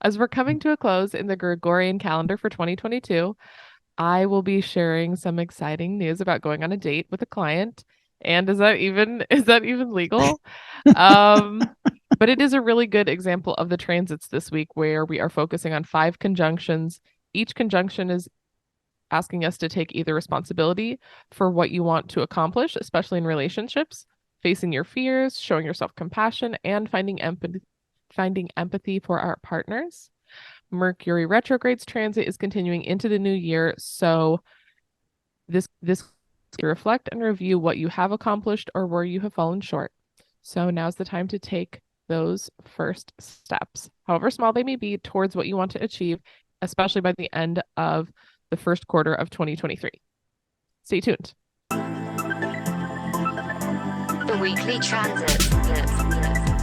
As we're coming to a close in the Gregorian calendar for 2022, I will be sharing some exciting news about going on a date with a client. And is that even legal? Um, but it is a really good example of the transits this week where we are focusing on five conjunctions. Each conjunction is asking us to take either responsibility for what you want to accomplish, especially in relationships, facing your fears, showing yourself compassion, and finding empathy for our partners. Mercury retrograde's transit is continuing into the new year, so this to reflect and review what you have accomplished or where you have fallen short. So now's the time to take those first steps, however small they may be, towards what you want to achieve, especially by the end of the first quarter of 2023. Stay tuned. The weekly transit.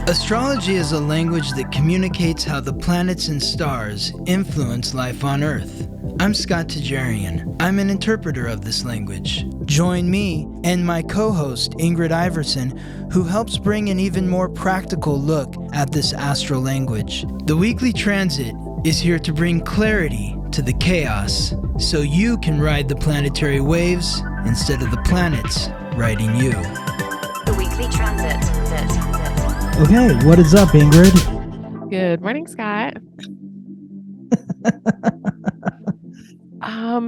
Astrology is a language that communicates how the planets and stars influence life on Earth. I'm Scott Tajarian. I'm an interpreter of this language. Join me and my co-host Ingrid Iverson, who helps bring an even more practical look at this astral language. The weekly transit is here to bring clarity to the chaos, so you can ride the planetary waves instead of the planets riding you. The weekly transit. Okay, what is up, Ingrid? Good morning, Scott.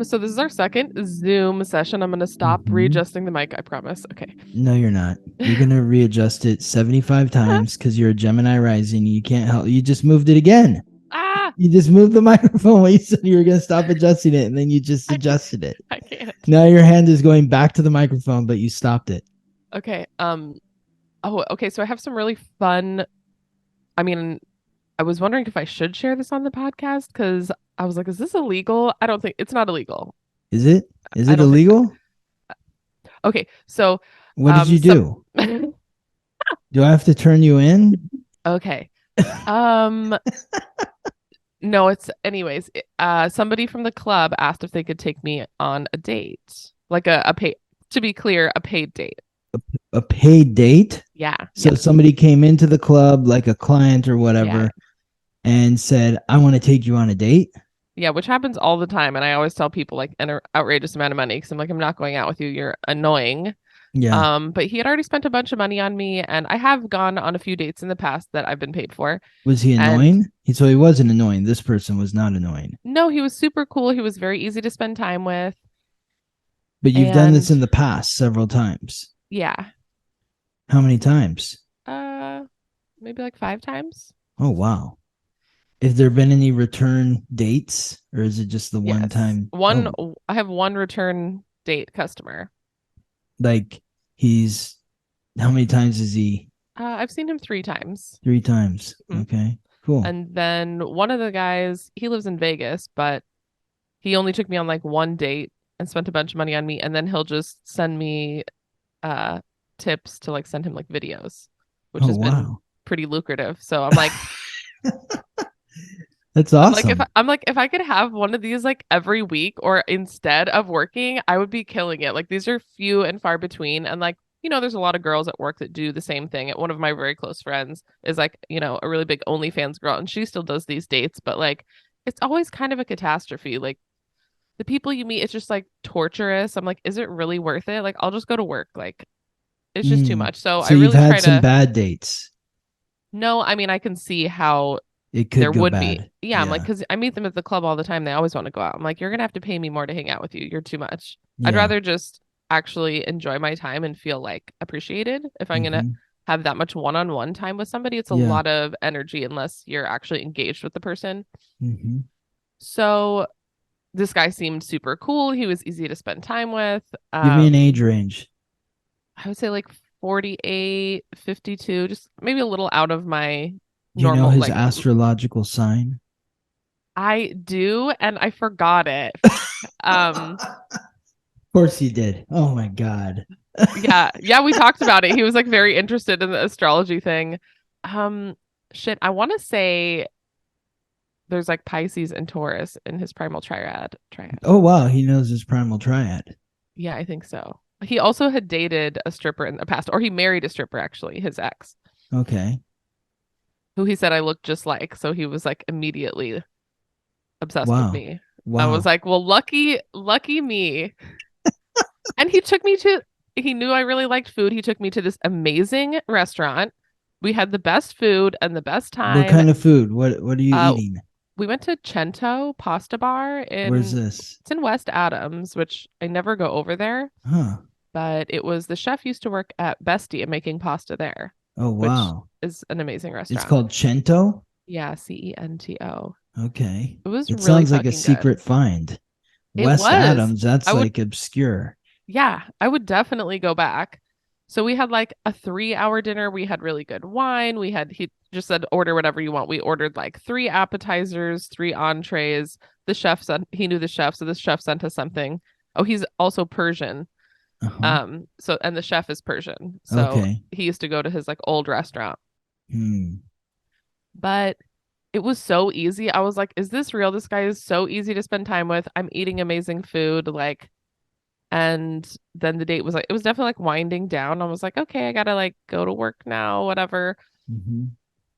So this is our second Zoom session. I'm gonna stop readjusting the mic, I promise. Okay. No, you're not. You're gonna readjust it 75 times because you're a Gemini rising. You can't help. You just moved it again. You just moved the microphone when you said you were gonna stop adjusting it, and then you just adjusted it. I can't. Now your hand is going back to the microphone, but you stopped it. Okay. Okay. So I have some really fun. I mean, I was wondering if I should share this on the podcast because I was like, is this illegal? I don't think it's not illegal. Is it? Is I it don't think- illegal? Okay. So What did you do? Do I have to turn you in? Okay. No, it's anyways. Somebody from the club asked if they could take me on a date, like a paid. To be clear, a paid date. A paid date? Yeah. So somebody came into the club, like a client or whatever, and said, I want to take you on a date. Yeah, which happens all the time. And I always tell people like an outrageous amount of money because I'm like, I'm not going out with you. You're annoying. Yeah. But he had already spent a bunch of money on me, and I have gone on a few dates in the past that I've been paid for. Was he annoying? So he wasn't annoying. This person was not annoying. No, he was super cool. He was very easy to spend time with. But you've done this in the past several times. Yeah. How many times? Maybe like 5 times. Oh, wow. Have there been any return dates, or is it just the one time? I have one return date customer. Like how many times is he? I've seen him 3 times. 3 times. Mm-hmm. Okay, cool. And then one of the guys, he lives in Vegas, but he only took me on like one date and spent a bunch of money on me. And then he'll just send me tips to like send him like videos, which has been pretty lucrative. So I'm like, that's awesome. I'm like, if I could have one of these like every week or instead of working, I would be killing it. Like these are few and far between. And like, there's a lot of girls at work that do the same thing. One of my very close friends is like, a really big OnlyFans girl, and she still does these dates, but like, it's always kind of a catastrophe. Like the people you meet, it's just like torturous. I'm like, is it really worth it? Like, I'll just go to work. Like, it's just too much. So I really you've had some bad dates. No, I mean, I can see how it could there go would bad. be. Yeah, I'm like, because I meet them at the club all the time. They always want to go out. I'm like, you're gonna have to pay me more to hang out with you. You're too much. Yeah. I'd rather just actually enjoy my time and feel like appreciated. If I'm gonna have that much one-on-one time with somebody, it's a lot of energy unless you're actually engaged with the person. So this guy seemed super cool. He was easy to spend time with. Give me an age range. I would say like 48, 52, just maybe a little out of my normal. Do you know his astrological sign? I do, and I forgot it. Of course you did. Oh my God. Yeah, we talked about it. He was like very interested in the astrology thing. I want to say there's like Pisces and Taurus in his primal triad. Oh wow, he knows his primal triad. Yeah, I think so. He also had dated a stripper in the past, or he married a stripper, actually, his ex. Okay. who he said I looked just like. So he was like immediately obsessed with Wow. me. I was Wow. like, well, lucky me. And he knew I really liked food. He took me to this amazing restaurant. We had the best food and the best What time. kind of food? What are you Uh, eating? we went to Cento Pasta Bar Where's this? it's in West Adams, which I never go over there, Huh. but it was the chef used to work at Bestie and making pasta there, Oh, which wow. is an amazing It's restaurant. called Cento? Yeah, Cento. Okay. It was It really sounds like a fucking good. secret find. It West was. Adams, that's I would like obscure. Yeah, I would definitely go back. So we had like a 3 hour dinner. We had really good wine. He just said, order whatever you want. We ordered like 3 appetizers, 3 entrees. He knew the chef. So the chef sent us something. Oh, he's also Persian. Uh-huh. And the chef is Persian. So Okay. he used to go to his like old restaurant. Hmm. But it was so easy. I was like, is this real? This guy is so easy to spend time with. I'm eating amazing food. Like, and then the date was like, it was definitely like winding down. I was like, okay, I gotta like go to work now, whatever. Mm-hmm.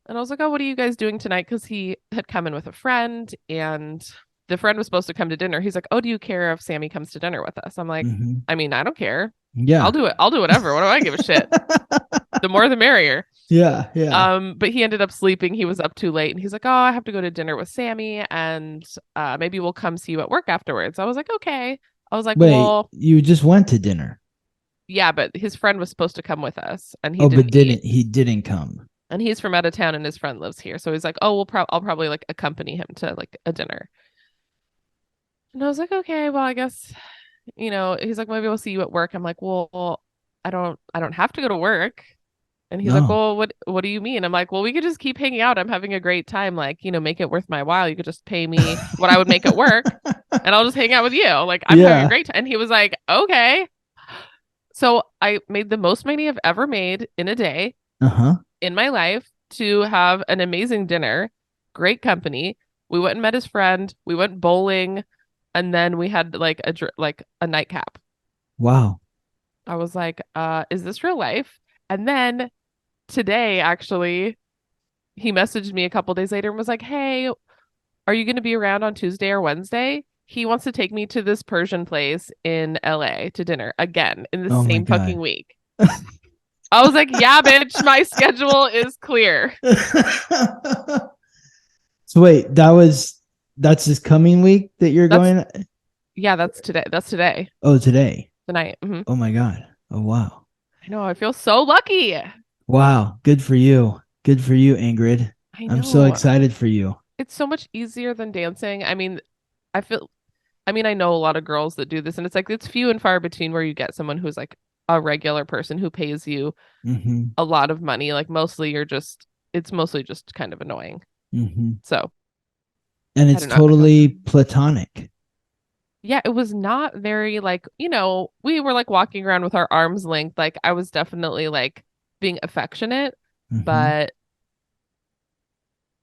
And I was like, oh, what are you guys doing tonight? Because he had come in with a friend and the friend was supposed to come to dinner. He's like, oh, do you care if Sammy comes to dinner with us? I'm like, Mm-hmm. I mean, I don't care. I'll Yeah. do it. I'll do whatever. What do I give a shit? The more the merrier. Yeah. Yeah. But he ended up sleeping. He was up too late and he's like, oh, I have to go to dinner with Sammy and maybe we'll come see you at work afterwards. I was like, okay. I was like, Wait, well, you just went to dinner. yeah, but his friend was supposed to come with us and he Oh, but didn't eat. he didn't come. And he's from out of town and his friend lives here. So he's like, oh, I'll probably like accompany him to like a dinner. And I was like, okay, well, I guess, he's like, maybe we'll see you at work. I'm like, well, I don't have to go to work. And he's like, No. well, what do you mean? I'm like, well, we could just keep hanging out. I'm having a great time. Like, make it worth my while. You could just pay me what I would make it work and I'll just hang out with you. Like, I'm having a great time. And he was like, okay. So I made the most money I've ever made in a day in my life to have an amazing dinner, great company. We went and met his friend. We went bowling, and then we had like a nightcap. Wow. I was like, is this real life? And then today, actually, he messaged me a couple days later and was like, hey, are you going to be around on Tuesday or Wednesday? He wants to take me to this Persian place in LA to dinner again in the same fucking week. I was like, yeah, bitch, my schedule is clear. So wait, that's this coming week that you're going? Yeah, that's today. That's today. Oh, today. Tonight. Mm-hmm. Oh my God. Oh, wow. I know. I feel so lucky. Wow. Good for you. Good for you, Ingrid. I know. I'm so excited for you. It's so much easier than dancing. I mean, I know a lot of girls that do this, and it's like it's few and far between where you get someone who's like a regular person who pays you a lot of money. Like it's mostly just kind of annoying. So, and it's totally platonic. Yeah, it was not very like, we were like walking around with our arms linked. Like I was definitely like being affectionate, but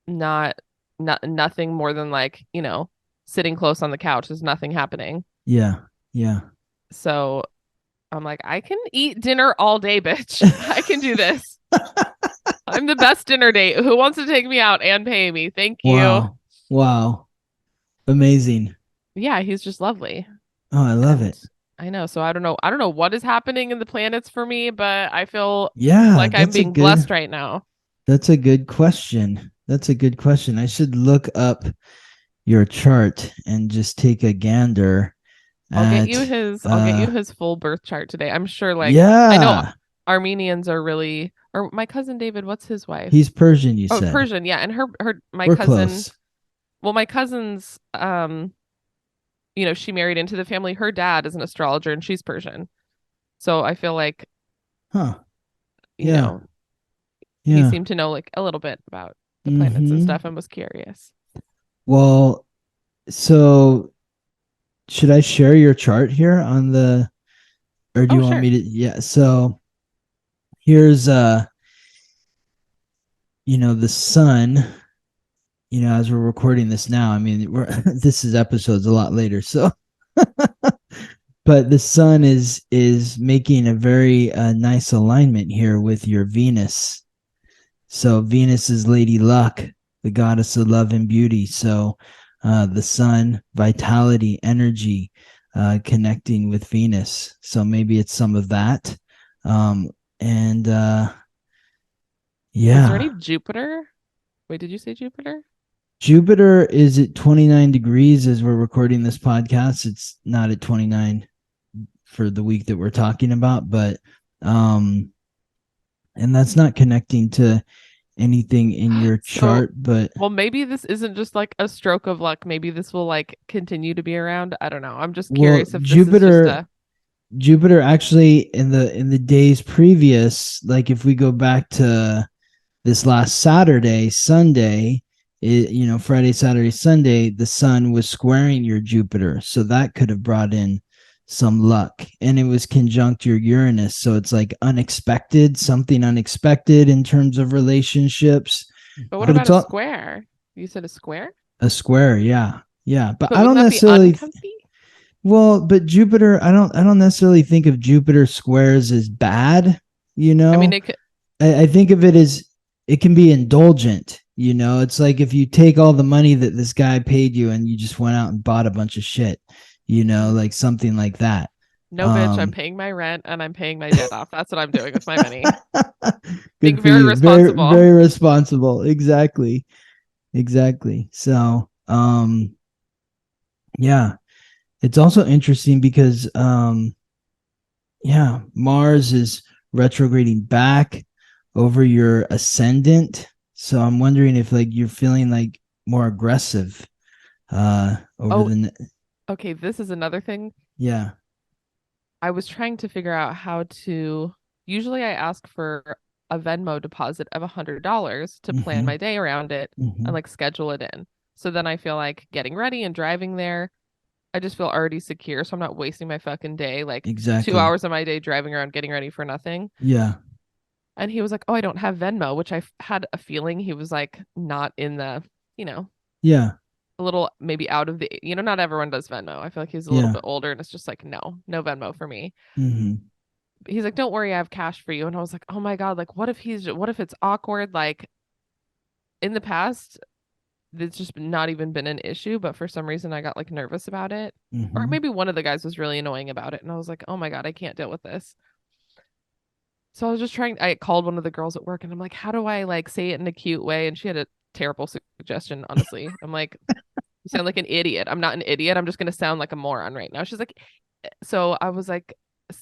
nothing more than like, sitting close on the couch. There's nothing happening. Yeah. Yeah. So I'm like, I can eat dinner all day, bitch. I can do this. I'm the best dinner date. Who wants to take me out and pay me? Thank you. Wow. Amazing. Yeah, he's just lovely. Oh, I love it. I know. So I don't know what is happening in the planets for me, but I feel like I'm being blessed right now. That's a good question. I should look up your chart and just take a gander. I'll get you his full birth chart today. I'm sure I know Armenians are really, or my cousin David, what's his wife? He's Persian, you said. Oh, Persian, yeah. And We're cousin close. Well, my cousin's she married into the family. Her dad is an astrologer and she's Persian. So I feel like he seemed to know like a little bit about the planets and stuff and was curious. Well, so should I share your chart here on the, or do you want me to? Yeah. So here's, the sun, as we're recording this now, I mean, this is episodes a lot later. So, but the sun is making a very nice alignment here with your Venus. So Venus is Lady Luck, the goddess of love and beauty. So the sun, vitality, energy, connecting with Venus. So maybe it's some of that. And yeah. Is there any Jupiter? Wait, did you say Jupiter? Jupiter is at 29 degrees as we're recording this podcast. It's not at 29 for the week that we're talking about, but and that's not connecting to anything in your chart, but well, maybe this isn't just like a stroke of luck. Maybe this will like continue to be around. I don't know. I'm just curious if Jupiter, this is just a Jupiter actually in the days previous, like if we go back to this last Saturday, Sunday, Friday, Saturday, Sunday, the sun was squaring your Jupiter. So that could have brought in some luck. And it was conjunct your Uranus. So it's like unexpected, something unexpected in terms of relationships. But what about a square? You said a square? A square, yeah. Yeah. But I wouldn't don't that necessarily be uncomfy? Well, but Jupiter, I don't necessarily think of Jupiter squares as bad, you know? I mean, I think of it as it can be indulgent, you know? It's like if you take all the money that this guy paid you and you just went out and bought a bunch of shit, you know, like something like that. No, bitch, I'm paying my rent and I'm paying my debt off. That's what I'm doing with my money. Being very responsible. Very responsible. Exactly. So, yeah. It's also interesting because, Mars is retrograding back over your ascendant. So I'm wondering if like you're feeling like more aggressive Okay, this is another thing. Yeah. I was trying to figure out how to. Usually I ask for a Venmo deposit of $100 to plan my day around it and like schedule it in. So then I feel like getting ready and driving there. I just feel already secure, so I'm not wasting my fucking day, like 2 hours of my day driving around getting ready for nothing. Yeah. And he was like, "Oh, I don't have Venmo," which I had a feeling he was like not in the, Yeah. a little maybe out of the, not everyone does Venmo. I feel like he's a little bit older, and it's just like, no Venmo for me. He's like, "Don't worry, I have cash for you." And I was like, "Oh my God, like what if it's awkward?" Like in the past, it's just not even been an issue, but for some reason I got like nervous about it. Or maybe one of the guys was really annoying about it, and I was like, oh my God, I can't deal with this. So I was just I called one of the girls at work and I'm like, how do I like say it in a cute way? And she had a terrible suggestion, honestly. I'm like, you sound like an idiot. I'm not an idiot. I'm just gonna sound like a moron right now. She's like, so I was like,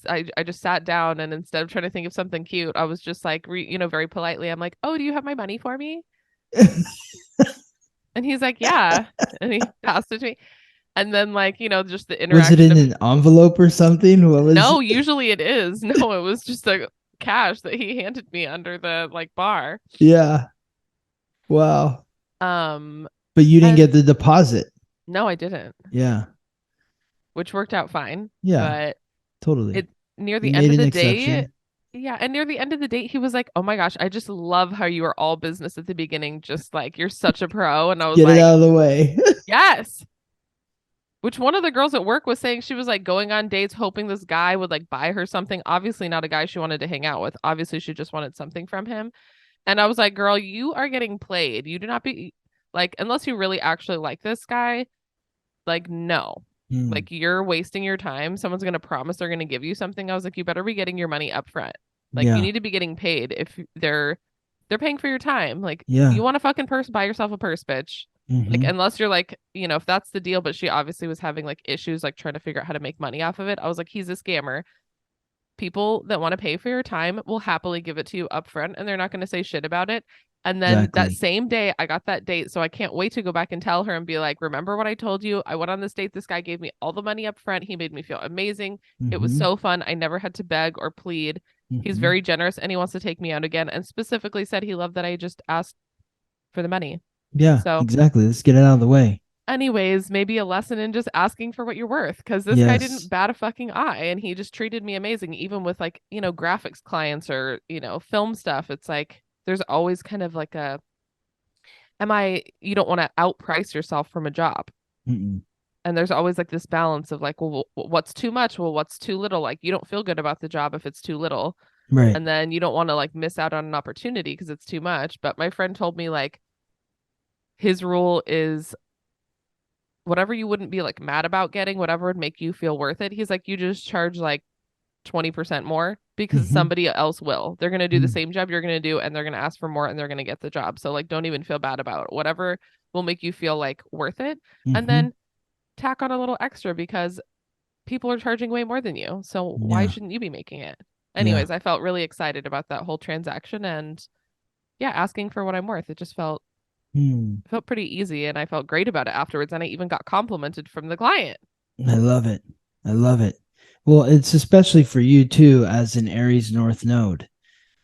I just sat down, and instead of trying to think of something cute, I was just like, very politely, I'm like, oh, do you have my money for me? And he's like, yeah. And he passed it to me. And then like, just the interaction. Was it in an envelope or something? What was No, usually it is. No, it was just a cash that he handed me under the like bar. Yeah. Wow. But you didn't get the deposit. No, I didn't. Yeah. Which worked out fine. Yeah. But totally. Near the end of the day. Yeah, and near the end of the date, he was like, "Oh my gosh, I just love how you were all business at the beginning, just like you're such a pro." And I was like, "Get it out of the way." Yes. Which one of the girls at work was saying she was like going on dates hoping this guy would like buy her something. Obviously not a guy she wanted to hang out with. Obviously she just wanted something from him. And I was like, "Girl, you are getting played. You do not be like, unless you really actually like this guy, like no. Like you're wasting your time. Someone's going to promise they're going to give you something." I was like, "You better be getting your money up front. Like you need to be getting paid if they're paying for your time. Like you want a fucking purse, buy yourself a purse, bitch." Like unless you're like, if that's the deal. But she obviously was having like issues like trying to figure out how to make money off of it. I was like, he's a scammer. People that want to pay for your time will happily give it to you up front, and they're not going to say shit about it. And then that same day I got that date. So I can't wait to go back and tell her and be like, "Remember what I told you? I went on this date. This guy gave me all the money up front. He made me feel amazing. It was so fun. I never had to beg or plead. He's very generous and he wants to take me out again." And specifically said he loved that I just asked for the money. Yeah, so exactly. Let's get it out of the way. Anyways, maybe a lesson in just asking for what you're worth, because this guy didn't bat a fucking eye, and he just treated me amazing. Even with like, graphics clients or, film stuff. It's like, there's always kind of like you don't want to outprice yourself from a job. And there's always like this balance of like, well, what's too much? Well, what's too little? Like you don't feel good about the job if it's too little. Right. And then you don't want to like miss out on an opportunity because it's too much. But my friend told me like his rule is whatever you wouldn't be like mad about getting, whatever would make you feel worth it. He's like, you just charge like 20% more because Mm-hmm. somebody else will. They're going to do the Mm. same job you're going to do and they're going to ask for more and they're going to get the job. So like don't even feel bad about it. Whatever will make you feel like worth it. And Mm-hmm. then tack on a little extra because people are charging way more than you. So why Yeah. shouldn't you be making it? Yeah. Anyways, I felt really excited about that whole transaction and yeah, asking for what I'm worth. It just Hmm. felt pretty easy and I felt great about it afterwards and I even got complimented from the client. I love it. I love it. Well, it's especially for you too, as an Aries North node.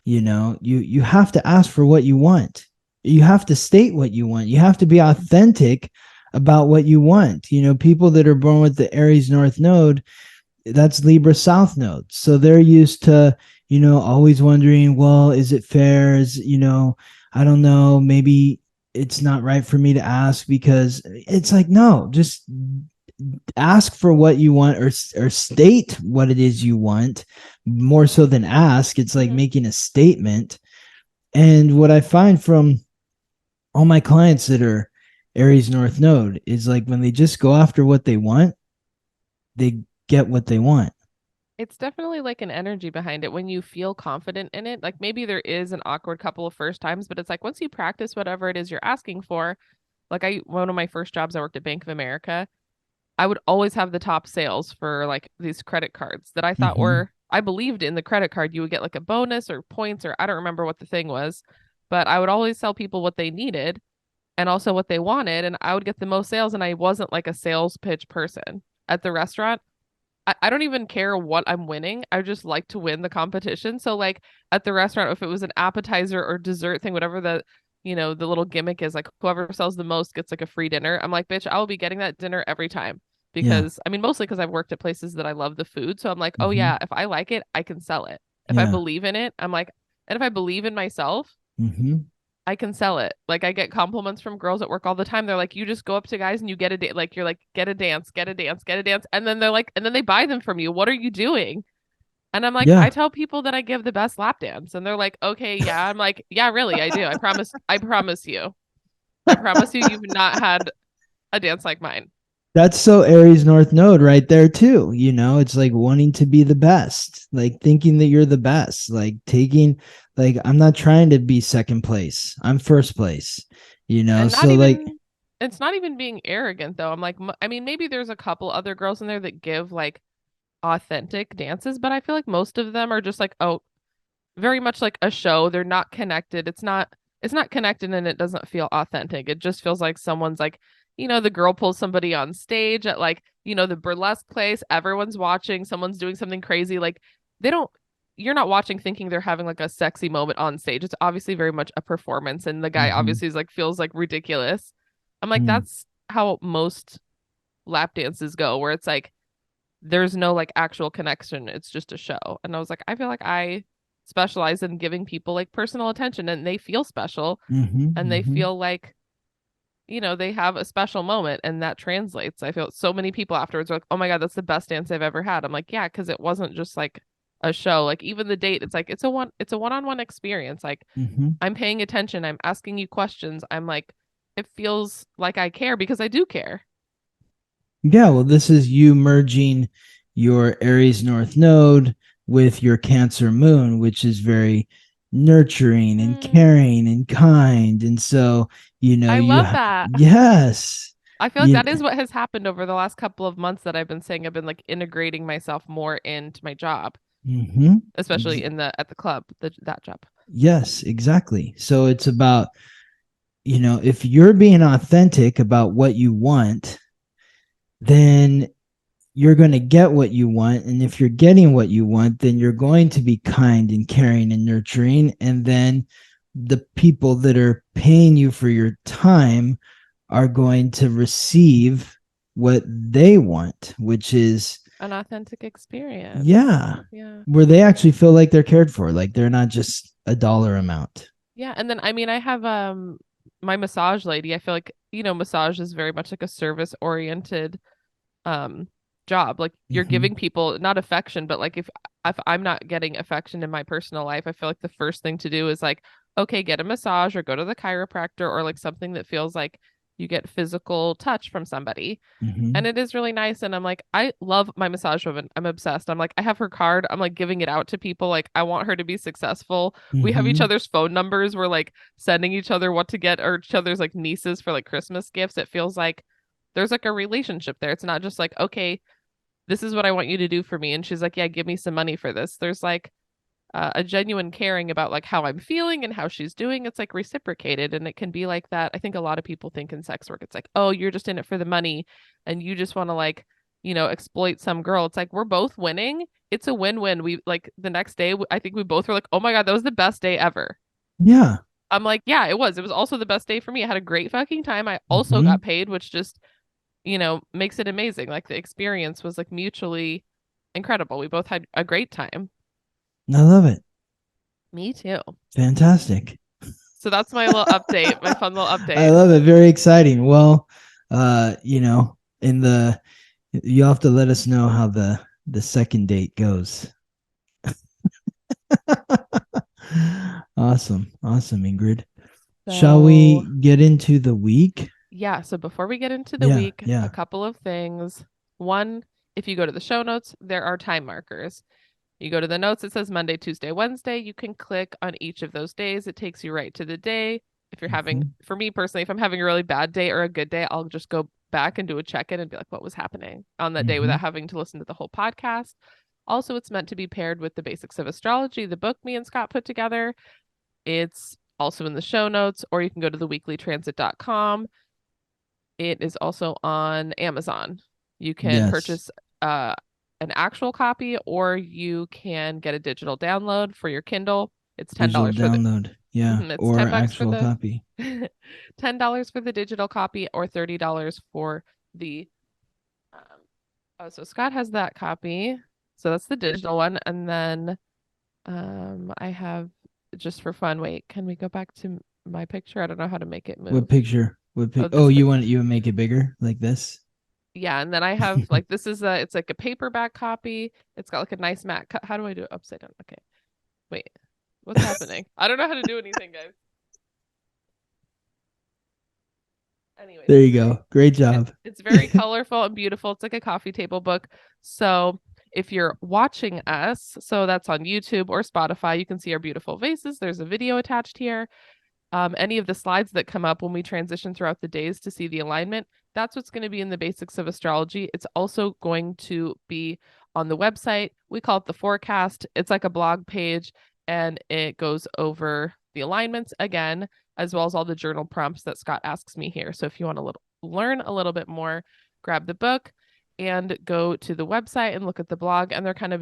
You have to ask for what you want. You have to state what you want. You have to be authentic about what you want. People that are born with the Aries North node, that's Libra South node. So they're used to, always wondering, well, is it fair? I don't know, maybe it's not right for me to ask, because it's like, no, just ask for what you want, or state what it is you want, more so than ask. It's like Mm-hmm. making a statement. And what I find from all my clients that are Aries North node is like when they just go after what they want, they get what they want. It's definitely like an energy behind it when you feel confident in it. Like maybe there is an awkward couple of first times, but it's like once you practice whatever it is you're asking for, like one of my first jobs, I worked at Bank of America. I would always have the top sales for like these credit cards that I thought Mm-hmm. were, I believed in the credit card. You would get like a bonus or points, or I don't remember what the thing was, but I would always tell people what they needed and also what they wanted. And I would get the most sales. And I wasn't like a sales pitch person at the restaurant. I don't even care what I'm winning. I just like to win the competition. So like at the restaurant, if it was an appetizer or dessert thing, whatever the little gimmick is, like whoever sells the most gets like a free dinner. I'm like, bitch, I will be getting that dinner every time. Yeah. Because I mean, mostly because I've worked at places that I love the food. So I'm like, oh Mm-hmm. yeah, if I like it, I can sell it. If I Yeah. believe in it, I'm like, and if I believe in myself, Mm-hmm. I can sell it. Like I get compliments from girls at work all the time. They're like, you just go up to guys and you get like you're like, get a dance, get a dance, get a dance. And then they're like, and then they buy them from you. What are you doing? And I'm like, I Yeah. tell people that I give the best lap dance. And they're like, okay, yeah. I'm like, yeah, really, I do. I promise you. I promise you you've not had a dance like mine. That's so Aries North node right there too. It's like wanting to be the best, like thinking that you're the best, like taking, like, I'm not trying to be second place. I'm first place, And not so like, even it's not even being arrogant though. I'm like, I mean, maybe there's a couple other girls in there that give like authentic dances, but I feel like most of them are just like, oh, very much like a show. They're not connected. It's not connected and it doesn't feel authentic. It just feels like someone's like, the girl pulls somebody on stage at like, the burlesque place, everyone's watching, someone's doing something crazy. Like they don't you're not watching thinking they're having like a sexy moment on stage. It's obviously very much a performance and the guy mm-hmm, obviously is like feels like ridiculous. I'm like, mm, that's how most lap dances go, where it's like there's no like actual connection. It's just a show. And I was like, I feel like I specialize in giving people like personal attention and they feel special mm-hmm, and they mm-hmm, feel like, they have a special moment and that translates. I feel so many people afterwards are like, oh my God, that's the best dance I've ever had. I'm like, yeah, because it wasn't just like a show. Like even the date, it's like it's a one-on-one experience. Like mm-hmm. I'm paying attention, I'm asking you questions. I'm like, it feels like I care because I do care. Yeah, well, this is you merging your Aries North node with your Cancer moon, which is very nurturing and Mm, caring and kind. And so, I love that. yes, I feel like you, that is what has happened over the last couple of months that I've been saying I've been like integrating myself more into my job, mm-hmm, especially in the at the club, that job. yes, exactly. So it's about, if you're being authentic about what you want, then you're going to get what you want. And if you're getting what you want, then you're going to be kind and caring and nurturing. And then the people that are paying you for your time are going to receive what they want, which is, An authentic experience. yeah, Yeah. where they actually feel like they're cared for, like they're not just a dollar amount. Yeah. And then I mean I have my massage lady. I feel like, massage is very much like a service oriented um job. Like you're Mhm. giving people not affection, but like if I'm not getting affection in my personal life, I feel like the first thing to do is like, okay, get a massage or go to the chiropractor or like something that feels like you get physical touch from somebody. And Mhm. it is really nice. And I'm like, I love my massage woman. I'm obsessed. I'm like, I have her card. I'm like giving it out to people. Like, I want her to be successful. We have each Mhm. other's phone numbers. We're like sending each other what to get or each other's like nieces for like Christmas gifts. It feels like there's like a relationship there. It's not just like, okay, this is what I want you to do for me. And she's like, yeah, give me some money for this. There's like a genuine caring about like how I'm feeling and how she's doing. It's like reciprocated, and it can be like that. I think a lot of people think in sex work, it's like, oh, you're just in it for the money and you just want to like, exploit some girl. It's like we're both winning. It's a win-win. We like the next day, I think we both were like, oh my God, that was the best day ever. Yeah. I'm like, yeah, it was. It was also the best day for me. I had a great fucking time. I also Mhm. got paid, which just, makes it amazing. Like the experience was like mutually incredible. We both had a great time. I love it. Me too. Fantastic. So that's my little update, my fun little I update. love it. Very exciting. Well, in the you have to let us know how the second date goes. Awesome. Awesome, Ingrid. Shall we So, get into the week? yeah, so before we get into the Yeah, week, a yeah. couple of things. One, if you go to the show notes, there are time markers. You go to the notes, it says Monday, Tuesday, Wednesday. You can click on each of those days. It takes you right to the day. If you're having, Mhm. for me personally, if I'm having a really bad day or a good day, I'll just go back and do a check in and be like, what was happening on that day without Mhm. having to listen to the whole podcast. Also, it's meant to be paired with the basics of astrology, the book me and Scott put together. It's also in the show notes, or you can go to theweeklytransit.com. It is also on Amazon. You can Yes. purchase an actual copy, or you can get a digital download for your Kindle. It's ten Digital dollars for the download. Yeah. it's Or $10 for actual the copy. $10 for the digital copy, or $30 for the um oh, so Scott has that copy. So that's the digital one. And then I have, just for fun, wait, can we go back to my picture? I don't know how to make it What move. picture? Oh, Oh, this you picture. want you make it bigger like this? Yeah, and then I have like this is a it's like a paperback copy. It's got like a nice matte cut. How do I do it upside down? Okay. Wait. What's happening? I don't know how to do anything, guys. Anyways, There you go. Great job. it's very colorful and beautiful. It's like a coffee table book. So if you're watching us, so that's on YouTube or Spotify, you can see our beautiful faces. There's a video attached here. Any of the slides that come up when we transition throughout the days to see the alignment, that's what's going to be in the basics of astrology. It's also going to be on the website. We call it the forecast. It's like a blog page, and it goes over the alignments again, as well as all the journal prompts that Scott asks me here. So if you want to learn a little bit more, grab the book and go to the website and look at the blog. And they're kind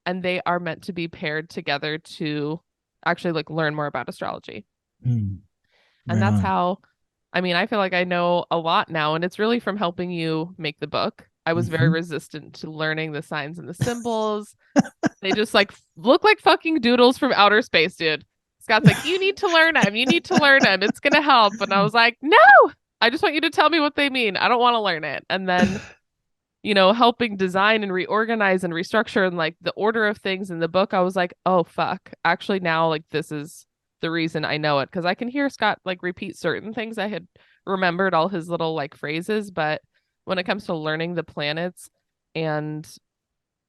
and they are meant to be paired together to actually like learn more about astrology. And Right that's on. how, I mean, I feel like I know a lot now, and it's really from helping you make the book. I was very Hmm. resistant to learning the signs and the symbols. They just like look like fucking doodles from outer space, dude. Scott's like, you need to learn them. You need to learn them. It's gonna help. And I was like, no, I just want you to tell me what they mean. I don't want to learn it. And then, helping design and reorganize and restructure and like the order of things in the book, I was like, oh fuck. Actually, now like this is the reason I know it, because I can hear Scott like repeat certain things. I had remembered all his little like phrases, but when it comes to learning the planets and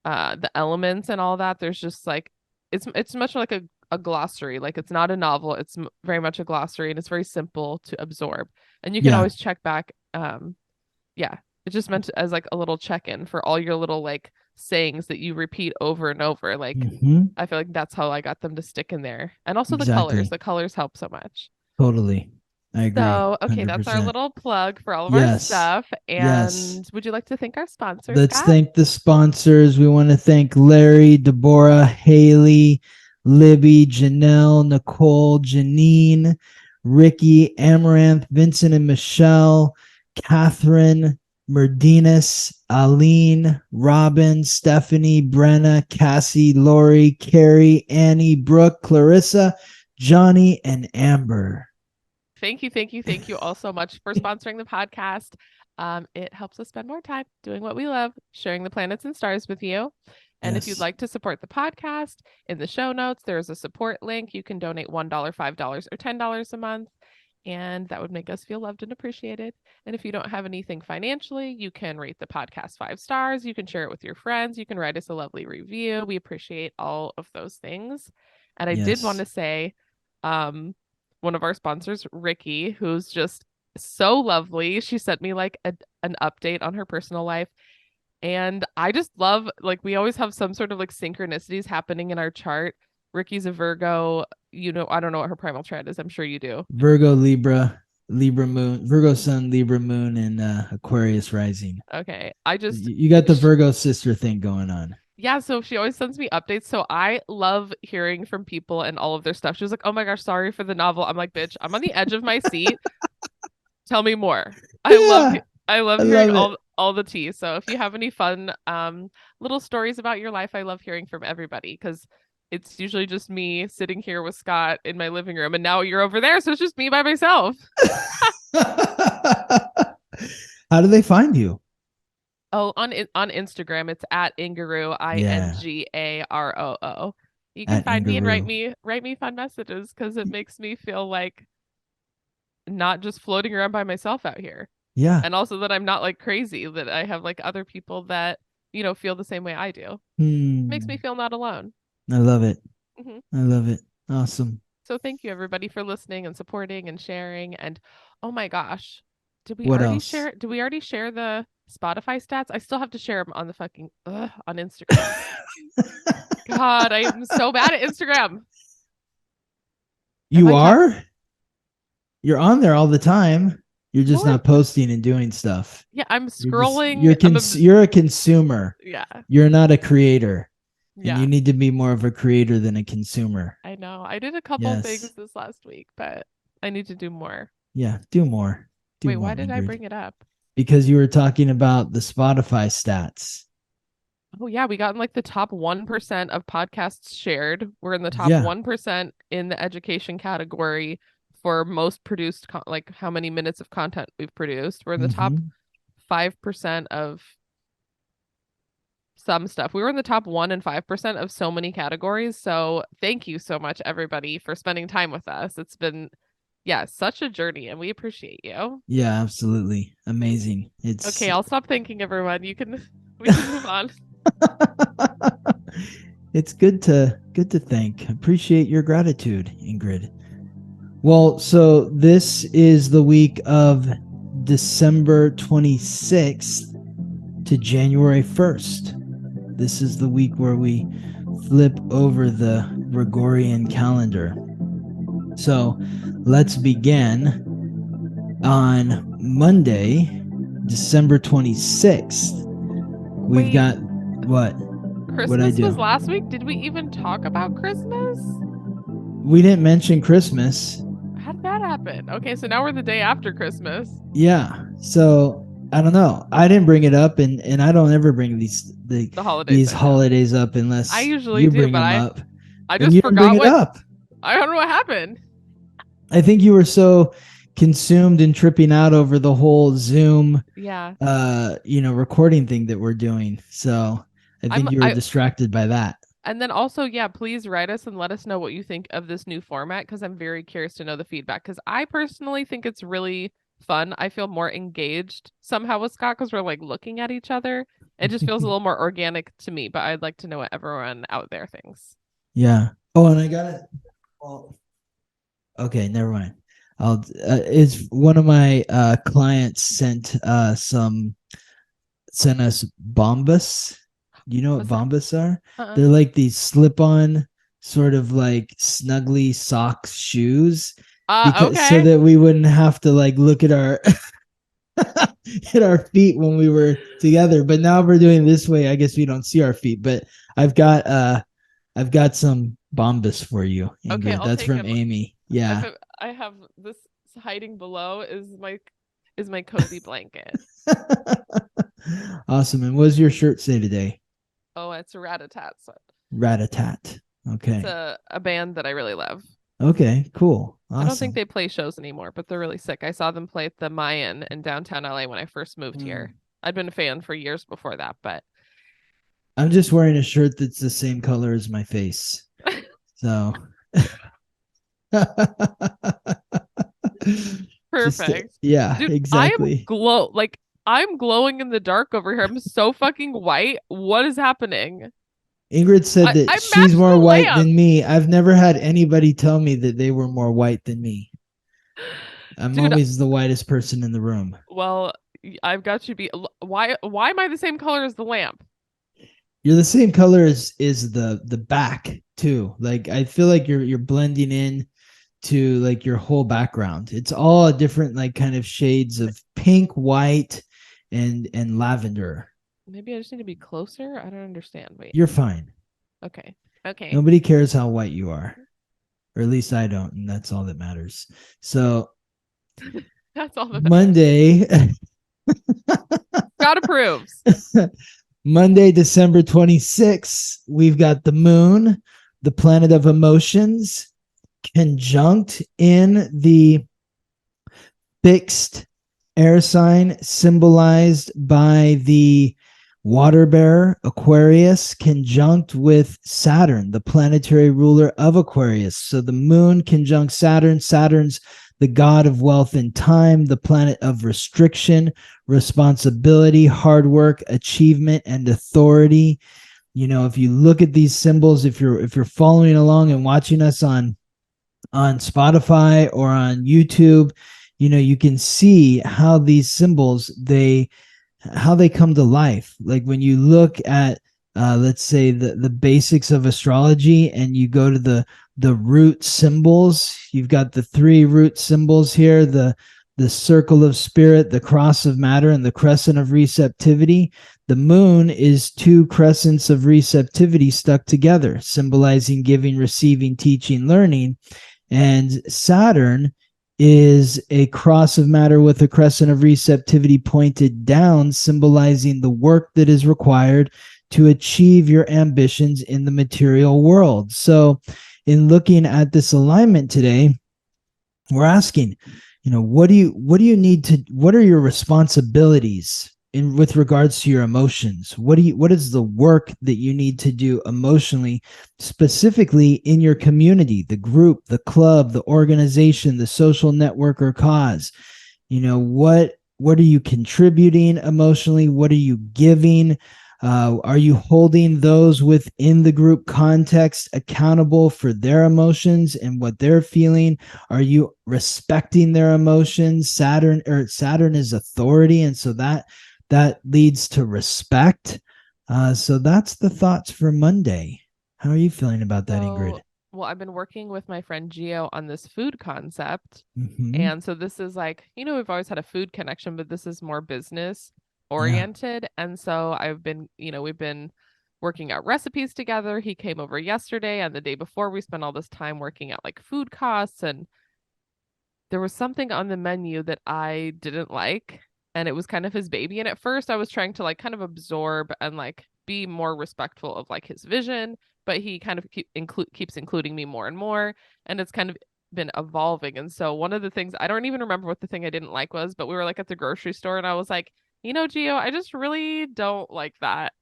the elements and all that, there's just like it's much like a glossary. Like it's not a novel, it's very much a glossary, and it's very simple to absorb. And you can Yeah. always check back. Yeah, it's just meant as like a little check-in for all your little like sayings that you repeat over and over. Like Hmm. I feel like that's how I got them to stick in there. And also the colors. Exactly. The colors help so much. Totally. I agree. So, okay, that's our 100%. little plug for all of our Yes. stuff. Yes. And would you like to thank our sponsor, Let's Scott? thank the sponsors. We want to thank Larry, Deborah, Haley, Libby, Janelle, Nicole, Janine, Ricky, Amaranth, Vincent and Michelle, Catherine, Merdinas, Aline, Robin, Stephanie, Brenna, Cassie, Lori, Carrie, Annie, Brooke, Clarissa, Johnny, and Amber. Thank you all so much for sponsoring the podcast. It helps us spend more time doing what we love, sharing the planets and stars with you. And if you'd Yes. like to support the podcast, in the show notes, there's a support link. You can donate $1, $5, or $10 a month. And that would make us feel loved and appreciated. And if you don't have anything financially, you can rate the podcast 5 stars. You can share it with your friends. You can write us a lovely review. We appreciate all of those things. And I did want to Yes. say, one of our sponsors, Ricky, who's just so lovely. She sent me like an update on her personal life. And I just love, like, we always have some sort of like synchronicities happening in our chart. Ricky's a Virgo. You know, I don't know what her primal trend is. I'm sure you do. Virgo, Libra moon, Virgo sun, Libra moon, and Aquarius rising. Okay. I just, You got the Virgo sister thing going on. yeah. So she always sends me updates. So I love hearing from people and all of their stuff. She was like, oh my gosh, sorry for the novel. I'm like, bitch, I'm on the edge of my seat. Tell me more. I love hearing all the tea. So if you have any fun little stories about your life, I love hearing from everybody because it's usually just me sitting here with Scott in my living room, and now you're over there, so it's just me by myself. How do they find you? Oh, on Instagram, it's at Ingaroo, Ingaroo. You can At find me and Ingaroo. write me fun messages because it makes me feel like not just floating around by myself out here. Yeah. And also that I'm not like crazy, that I have like other people that, you know, feel the same way I do. Makes me feel not alone. I love it. hmm I love it. Awesome. So thank you everybody for listening and supporting and sharing. And oh my gosh, What else? did we already share the Spotify stats? I still have to share them on the fucking on Instagram. God, I am so bad at Instagram. You are? You're on there all the time. You're just not posting and doing stuff. Yeah, I'm You're scrolling. you're a consumer. Yeah. You're not a creator. Yeah. And you need to be more of a creator than a consumer. I know. I did a couple things this last week, but I need to do more. Yeah, do more. Wait, why did I bring it up? Because you were talking about the Spotify stats. Oh yeah, we got in like the top 1% of podcasts shared. We're in the top 1% in the education category for most produced, like how many minutes of content we've produced. We're in the top 5% of some stuff. We were in the top 1 and 5% of so many categories. So thank you so much, everybody, for spending time with us. It's been, such a journey, and we appreciate you. Yeah, absolutely. Amazing. It's okay. I'll stop thinking, everyone. We can move on. It's good to thank. Appreciate your gratitude, Ingrid. Well, so this is the week of December 26th to January 1st. This is the week where we flip over the Gregorian calendar. So let's begin on Monday, December 26th. We've got what? Christmas was last week. Did we even talk about Christmas? We didn't mention Christmas. How did that happen? Okay, so now we're the day after Christmas. Yeah. So I don't know. I didn't bring it up, and I don't ever bring these holidays up unless I usually you do, bring but them up. I just forgot bring it up. I don't know what happened. I think you were so consumed in tripping out over the whole Zoom recording thing that we're doing. So I think you were distracted by that. And then also, please write us and let us know what you think of this new format, because I'm very curious to know the feedback, because I personally think it's really fun. I feel more engaged somehow with Scott because we're like looking at each other. It just feels a little more organic to me, but I'd like to know what everyone out there thinks. Yeah. Oh, and I got it. Well, okay, never mind. It's one of my clients sent us bombas. You know what bombas are? They're like these slip-on sort of like snuggly socks shoes. So that we wouldn't have to like look at our at our feet when we were together. But now we're doing this way. I guess we don't see our feet. But I've got some bombas for you, Ingrid. Okay, that's from Amy. Yeah. I have this hiding below is my cozy blanket. Awesome. And what does your shirt say today? Oh, it's a Rat-a-tat. Rat-a-tat. Okay. It's a band that I really love. Okay, cool. Awesome. I don't think they play shows anymore, but they're really sick. I saw them play at the Mayan in downtown LA when I first moved here. I'd been a fan for years before that, but I'm just wearing a shirt that's the same color as my face. So perfect. yeah, Dude, exactly. I'm glowing in the dark over here. I'm so fucking white. What is happening? Ingrid said that I she's matched more the white lamp. than me. I've never had anybody tell me that they were more white than me. I'm Dude, always the whitest person in the room. well, I've got you be why am I the same color as the lamp? You're the same color as is the back too. Like I feel like you're blending in to like your whole background. It's all different like kind of shades of pink, white, and lavender. Maybe I just need to be closer. I don't understand. Wait. You're fine. Okay. Okay. Nobody cares how white you are, or at least I don't, and that's all that matters. So That's all that matters. Monday, God approves. Monday, December 26th, we've got the moon, the planet of emotions, conjunct in the fixed air sign symbolized by the water bearer Aquarius, conjunct with Saturn, the planetary ruler of Aquarius. So the moon conjunct Saturn. Saturn's the god of wealth and time, the planet of restriction, responsibility, hard work, achievement, and authority. You know, if you look at these symbols, if you're following along and watching us on Spotify or on YouTube, you know, you can see how these symbols how they come to life. Like when you look at let's say the basics of astrology and you go to the root symbols, you've got the 3 root symbols here, the circle of spirit, the cross of matter, and the crescent of receptivity. The moon is 2 crescents of receptivity stuck together, symbolizing giving, receiving, teaching, learning. And Saturn is a cross of matter with a crescent of receptivity pointed down, symbolizing the work that is required to achieve your ambitions in the material world. So in looking at this alignment today, we're asking, you know, what are your responsibilities with regards to your emotions? What is the work that you need to do emotionally, specifically in your community, the group, the club, the organization, the social network or cause? You know, what are you contributing emotionally? What are you giving? Are you holding those within the group context accountable for their emotions and what they're feeling? Are you respecting their emotions? Saturn is authority, and so that leads to respect. So that's the thoughts for Monday. How are you feeling about that, Ingrid? Well, I've been working with my friend Gio on this food concept. Mm-hmm. And so this is like, you know, we've always had a food connection, but this is more business oriented. Yeah. And so we've been working out recipes together. He came over yesterday, and the day before we spent all this time working out like food costs, and there was something on the menu that I didn't like, and it was kind of his baby. And at first I was trying to like kind of absorb and like be more respectful of like his vision, but he kind of keeps including me more and more, and it's kind of been evolving. And so one of the things, I don't even remember what the thing I didn't like was, but we were like at the grocery store and I was like, you know, Gio, I just really don't like that.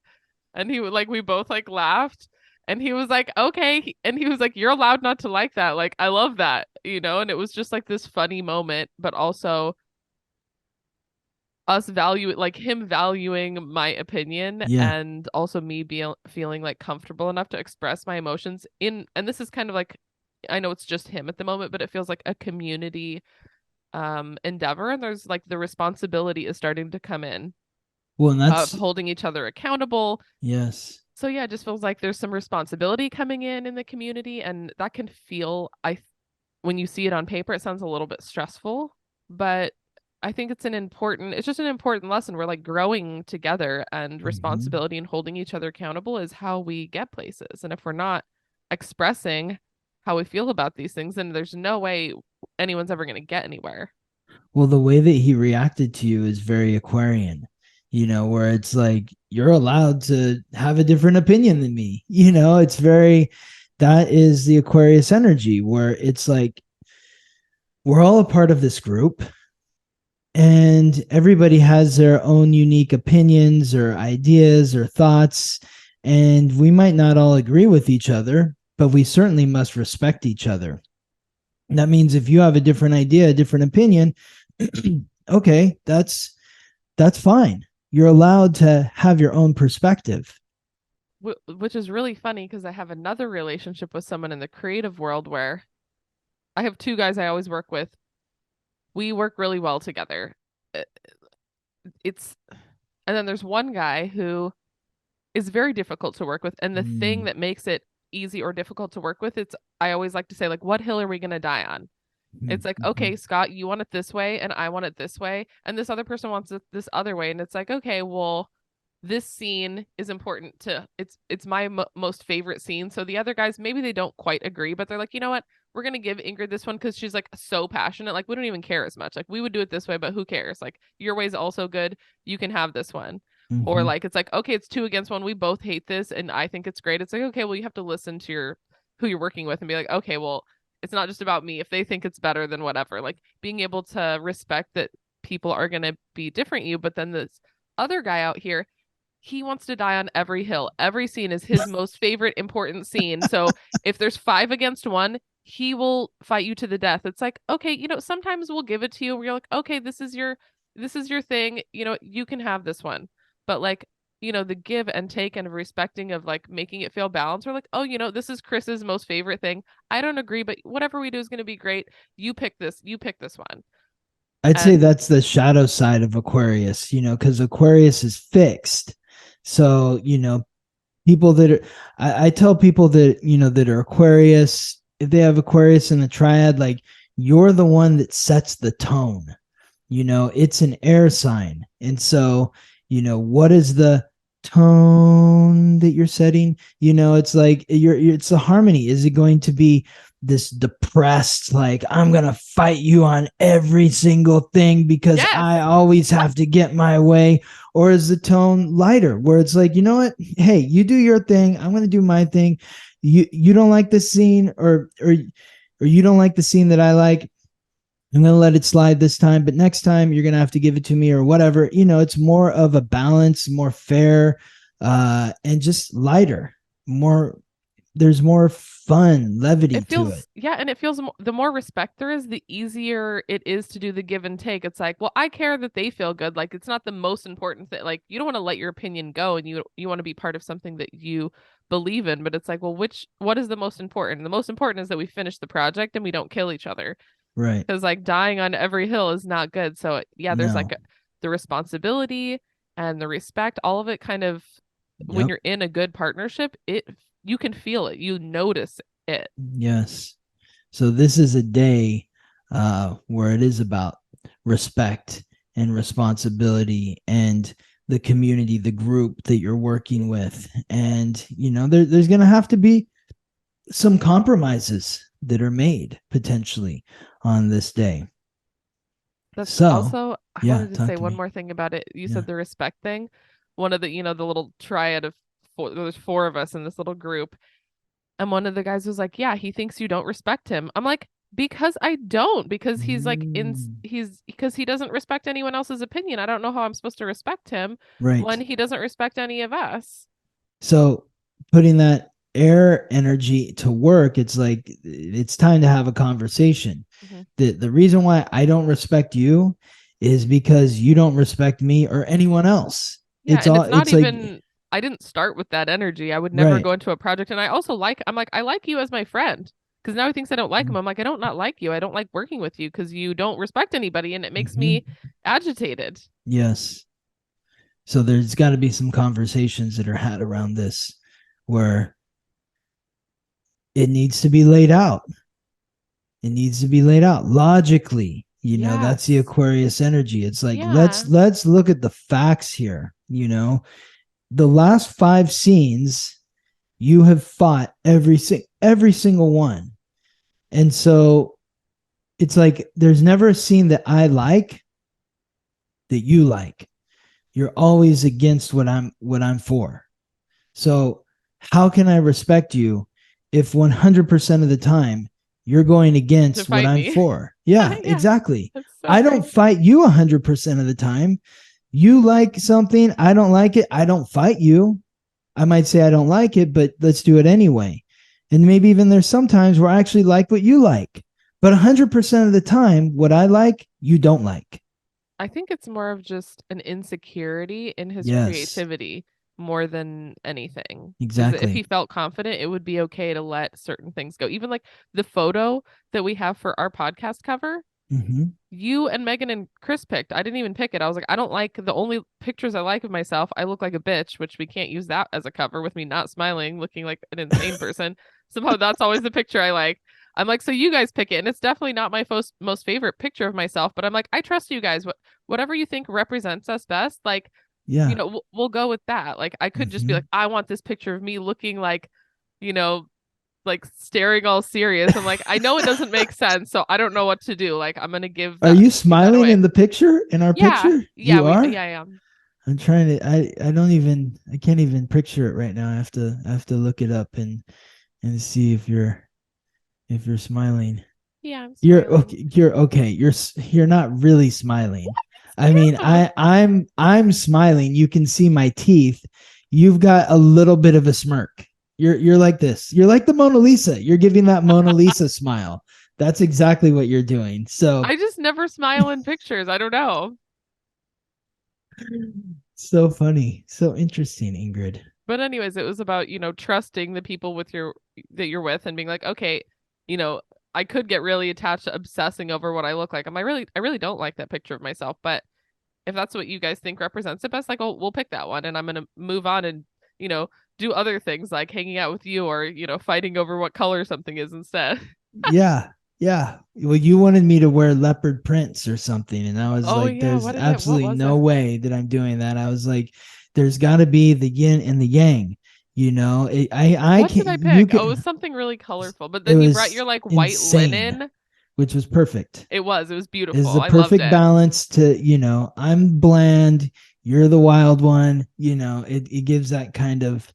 And he would like, we both like laughed, and he was like, okay. And he was like, you're allowed not to like that. Like, I love that, you know? And it was just like this funny moment, but also him valuing my opinion, Yeah. and also me feeling like comfortable enough to express my emotions and this is kind of like, I know it's just him at the moment, but it feels like a community endeavor, and there's like the responsibility is starting to come in, well, and that's of holding each other accountable. Yes. So yeah, it just feels like there's some responsibility coming in the community, and that can feel, when you see it on paper, it sounds a little bit stressful, but I think it's just an important lesson. We're like growing together, and responsibility and holding each other accountable is how we get places. And if we're not expressing how we feel about these things, then there's no way anyone's ever going to get anywhere. Well, the way that he reacted to you is very Aquarian, you know, where it's like, you're allowed to have a different opinion than me. You know, it's very, that is the Aquarius energy, where it's like we're all a part of this group, and everybody has their own unique opinions or ideas or thoughts, and we might not all agree with each other, but we certainly must respect each other. And that means if you have a different idea, a different opinion, okay, that's fine. You're allowed to have your own perspective. Which is really funny because I have another relationship with someone in the creative world where I have two guys I always work with. We work really well together. It's and then there's one guy who is very difficult to work with, and the thing that makes it easy or difficult to work with, it's I always like to say, like, what hill are we gonna die on? It's like, okay, Scott, you want it this way and I want it this way, and this other person wants it this other way, and it's like, okay, well, this scene is important to it's my most favorite scene. So the other guys, maybe they don't quite agree, but they're like, you know what? We're gonna give Ingrid this one because she's like so passionate. Like we don't even care as much. Like we would do it this way, but who cares? Like your way is also good. You can have this one. Or like it's like, okay, it's 2 against 1. We both hate this and I think it's great. It's like, okay, well, you have to listen to your who you're working with and be like, okay, well, it's not just about me. If they think it's better, then whatever. Like being able to respect that people are gonna be different you, but then this other guy out here, he wants to die on every hill. Every scene is his most favorite important scene. So if there's 5 against 1, he will fight you to the death. It's like, okay, sometimes we'll give it to you where you're like, okay, this is your thing. You can have this one. But like, the give and take and respecting of like making it feel balanced, or like, oh, this is Chris's most favorite thing. I don't agree, but whatever we do is going to be great. You pick this one. I'd say that's the shadow side of Aquarius, because Aquarius is fixed. So, people that are, I tell people that, that are Aquarius, if they have Aquarius in the triad, like you're the one that sets the tone. It's an air sign. And so, what is the tone that you're setting? It's like it's the harmony. Is it going to be this depressed, like I'm gonna fight you on every single thing because I always have to get my way? Or is the tone lighter where it's like, you know what, hey, you do your thing, I'm gonna do my thing. You don't like the scene, or you don't like the scene that I like, I'm going to let it slide this time, but next time you're going to have to give it to me or whatever. It's more of a balance, more fair, and just lighter. There's more fun, levity to it. Yeah, and it feels the more respect there is, the easier it is to do the give and take. It's like, well, I care that they feel good. Like it's not the most important thing. Like you don't want to let your opinion go, and you want to be part of something that you believe in. But it's like, well, what is the most important? The most important is that we finish the project and we don't kill each other. Right. Because like dying on every hill is not good. So yeah, there's like the responsibility and the respect, all of it kind of when you're in a good partnership, you can feel it. You notice it. Yes. So this is a day where it is about respect and responsibility and the community, the group that you're working with. And, there's going to have to be some compromises that are made potentially on this day. That's also, I wanted to say one more thing about it. You said the respect thing. One of the, the little triad of four, there's 4 of us in this little group. And one of the guys was like, yeah, he thinks you don't respect him. I'm like, because I don't, because he's like, because he doesn't respect anyone else's opinion. I don't know how I'm supposed to respect him when he doesn't respect any of us. So putting that air energy to work, it's like it's time to have a conversation. The reason why I don't respect you is because you don't respect me or anyone else. It's not even like, I didn't start with that energy. I would never go into a project. And I also I like you as my friend, because now he thinks I don't like him. I'm like, I don't not like you. I don't like working with you because you don't respect anybody, and it makes me agitated. Yes. So there's got to be some conversations that are had around this where it needs to be laid out. It needs to be laid out logically. That's the Aquarius energy. It's like, let's look at the facts here. The last 5 scenes, you have fought every single one. And so it's like, there's never a scene that I like that you like. You're always against what I'm for. So how can I respect you if 100% of the time you're going against what I'm for. Yeah, exactly. So I don't fight you 100% of the time. You like something, I don't like it, I don't fight you. I might say I don't like it, but let's do it anyway. And maybe even there's some times where I actually like what you like. But 100% of the time, what I like, you don't like. I think it's more of just an insecurity in his creativity more than anything. Exactly. If he felt confident, it would be okay to let certain things go. Even like the photo that we have for our podcast cover, you and Megan and Chris picked. I didn't even pick it. I was like, I don't like the only pictures I like of myself. I look like a bitch, which we can't use that as a cover with me not smiling, looking like an insane person. Somehow that's always the picture I like. I'm like, so you guys pick it. And it's definitely not my most favorite picture of myself, but I'm like, I trust you guys. Whatever you think represents us best, like, you know, we'll go with that. Like, I could just be like, I want this picture of me looking like, you know, like staring all serious. I'm like, I know it doesn't make sense, so I don't know what to do. Like, I'm gonna give. Are you smiling in the picture? In our picture? Yeah, you are. Yeah, I am. I'm trying to. I can't even picture it right now. I have to look it up and see if you're smiling. Yeah, I'm smiling. You're okay. You're not really smiling. I mean, I'm smiling. You can see my teeth. You've got a little bit of a smirk. You're like this. You're like the Mona Lisa. You're giving that Mona Lisa smile. That's exactly what you're doing. So I just never smile in pictures. I don't know. So funny. So interesting, Ingrid. But anyways, it was about, you know, trusting the people that you're with and being like, okay, you know, I could get really attached to obsessing over what I look like. I really don't like that picture of myself, but if that's what you guys think represents it best, like, we'll pick that one and I'm going to move on and, you know, do other things like hanging out with you or, you know, fighting over what color something is instead. Yeah. Well, you wanted me to wear leopard prints or something. And I was there's absolutely no way that I'm doing that. I was like, there's got to be the yin and the yang. You know, what did I pick? It was something really colorful. But then you brought your like white linen, which was perfect. It was beautiful. It was the perfect balance to, you know, I'm bland, you're the wild one. You know, it gives that kind of.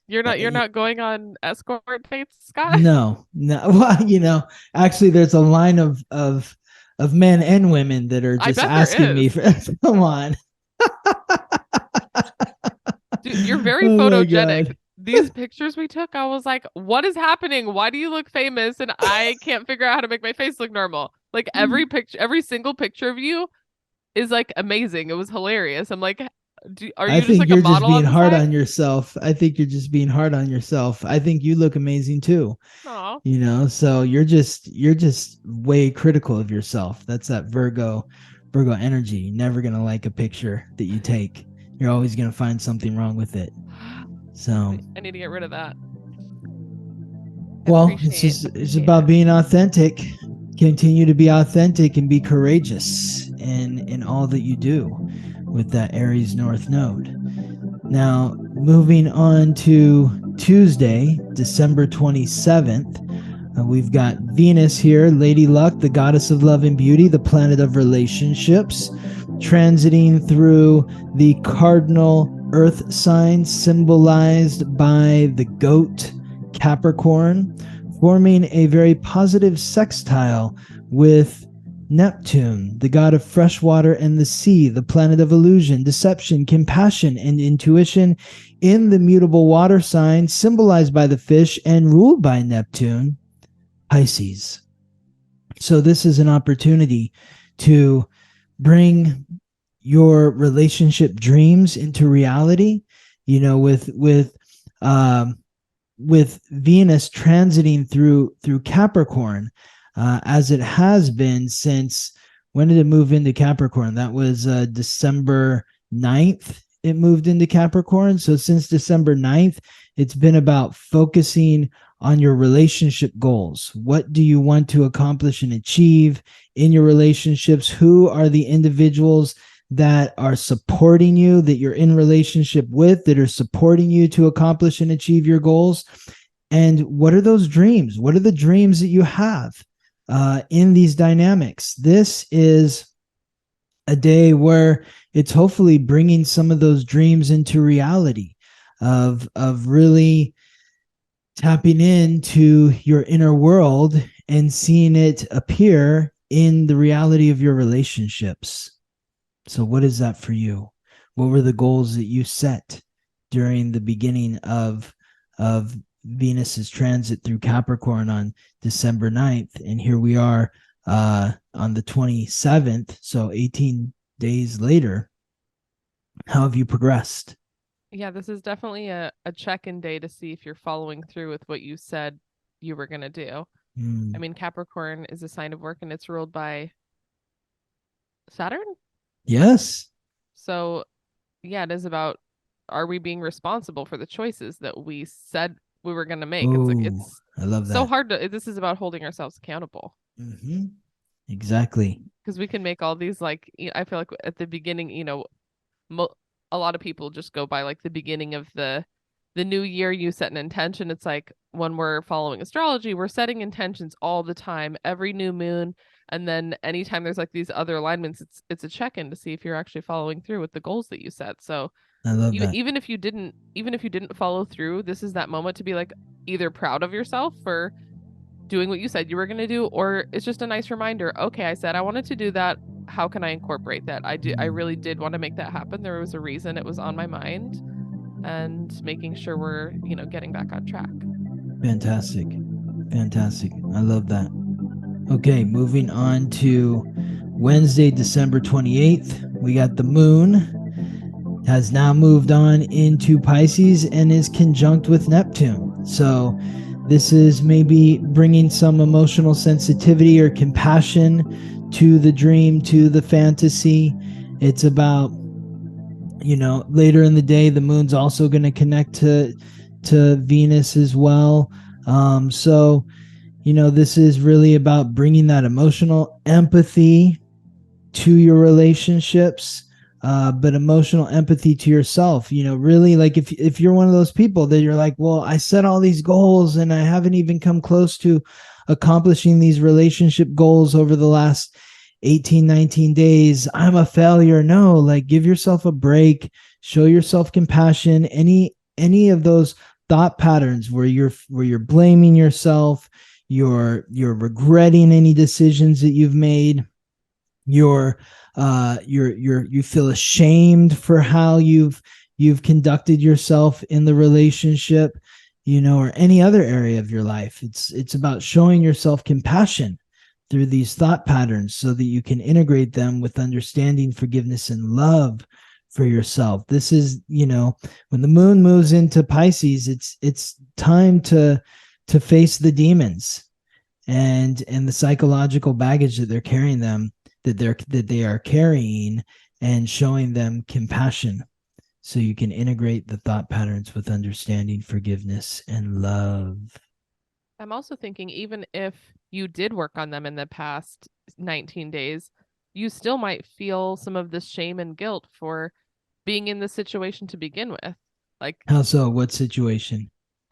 You're not going on escort dates, Scott? No. Well, you know, actually, there's a line of men and women that are just asking me for. Come on. Dude, you're very photogenic. These pictures we took, I was like, what is happening? Why do you look famous? And I can't figure out how to make my face look normal. Like every single picture of you is like amazing. It was hilarious. I'm like, are you just like a model? I think you're just being hard on yourself. I think you're just being hard on yourself. I think you look amazing too. Aww. You know, so you're just way critical of yourself. That's that Virgo energy. You're never gonna like a picture that you take. You're always gonna find something wrong with it. So I need to get rid of that. Well, it's about being authentic. Continue to be authentic and be courageous in all that you do with that Aries North node. Now, moving on to Tuesday, December 27th, we've got Venus here, Lady Luck, the goddess of love and beauty, the planet of relationships, transiting through the cardinal earth sign symbolized by the goat Capricorn, forming a very positive sextile with Neptune, the god of fresh water and the sea, the planet of illusion, deception, compassion, and intuition, in the mutable water sign symbolized by the fish and ruled by Neptune, Pisces. So this is an opportunity to bring your relationship dreams into reality, you know, with Venus transiting through Capricorn, as it has been since, when did it move into Capricorn? That was December 9th. It moved into Capricorn. So since December 9th, it's been about focusing on your relationship goals. What do you want to accomplish and achieve in your relationships? Who are the individuals that are supporting you, that you're in relationship with, that are supporting you to accomplish and achieve your goals? And what are those dreams? What are the dreams that you have in these dynamics? This is a day where it's hopefully bringing some of those dreams into reality, of really tapping into your inner world and seeing it appear in the reality of your relationships. So, what is that for you? What were the goals that you set during the beginning of Venus's transit through Capricorn on December 9th? And here we are on the 27th, so 18 days later. How have you progressed? Yeah, this is definitely a check-in day to see if you're following through with what you said you were going to do. I mean, Capricorn is a sign of work and it's ruled by Saturn. Yes. So, yeah, it is about, are we being responsible for the choices that we said we were going to make? It's like, Oh, it's I love so that. hard to, this is about holding ourselves accountable Exactly. because we can make all these, like, I feel like at the beginning, a lot of people just go by like the beginning of the new year. You set an intention. It's like when we're following astrology, we're setting intentions all the time, every new moon, and then anytime there's like these other alignments, it's a check-in to see if you're actually following through with the goals that you set. So I love even that. even if you didn't follow through, this is that moment to be like either proud of yourself for doing what you said you were going to do, or it's just a nice reminder. Okay, I said I wanted to do that. How can I incorporate that? I really did want to make that happen. There was a reason it was on my mind, and making sure we're, getting back on track. Fantastic. Fantastic. I love that. Okay, moving on to Wednesday, December 28th. We got the moon has now moved on into Pisces and is conjunct with Neptune. So this is maybe bringing some emotional sensitivity or compassion to the dream, to the fantasy. It's about, later in the day, the moon's also going to connect to Venus as well. So, this is really about bringing that emotional empathy to your relationships, but emotional empathy to yourself. Really, like if you're one of those people that you're like, well, I set all these goals and I haven't even come close to accomplishing these relationship goals over the last 18, 19 days, I'm a failure. No, like give yourself a break, show yourself compassion. Any of those thought patterns where you're blaming yourself, you're regretting any decisions that you've made, you feel ashamed for how you've conducted yourself in the relationship, or any other area of your life. It's about showing yourself compassion through these thought patterns so that you can integrate them with understanding, forgiveness, and love for yourself. This is, when the moon moves into Pisces, it's time to face the demons and the psychological baggage that they're carrying that they are carrying, and showing them compassion so you can integrate the thought patterns with understanding, forgiveness, and love. I'm also thinking, even if you did work on them in the past 19 days, you still might feel some of this shame and guilt for being in the situation to begin with. Like, How so? What situation?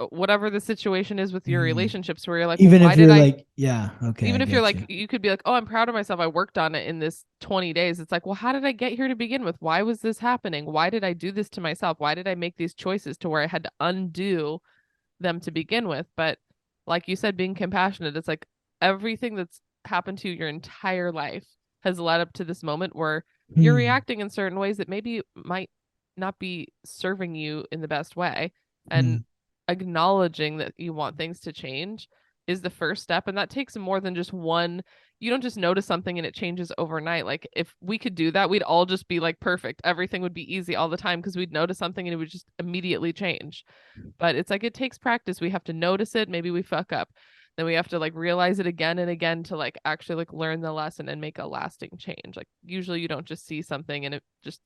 whatever the situation is with your relationships, where you're like, well, Even why if did you're I like, yeah, okay, I even if you're get like, you. you could be like, oh, I'm proud of myself, I worked on it in this 20 days. It's like, well, how did I get here to begin with? Why was this happening? Why did I do this to myself? Why did I make these choices to where I had to undo them to begin with? But like you said, being compassionate, it's like everything that's happened to you your entire life has led up to this moment where you're reacting in certain ways that maybe might not be serving you in the best way. And acknowledging that you want things to change is the first step. And that takes more than just one. You don't just notice something and it changes overnight. Like, if we could do that, we'd all just be like perfect. Everything would be easy all the time because we'd notice something and it would just immediately change. But it's like, it takes practice. We have to notice it. Maybe we fuck up. Then we have to like realize it again and again to like actually like learn the lesson and make a lasting change. Like, usually you don't just see something and it just,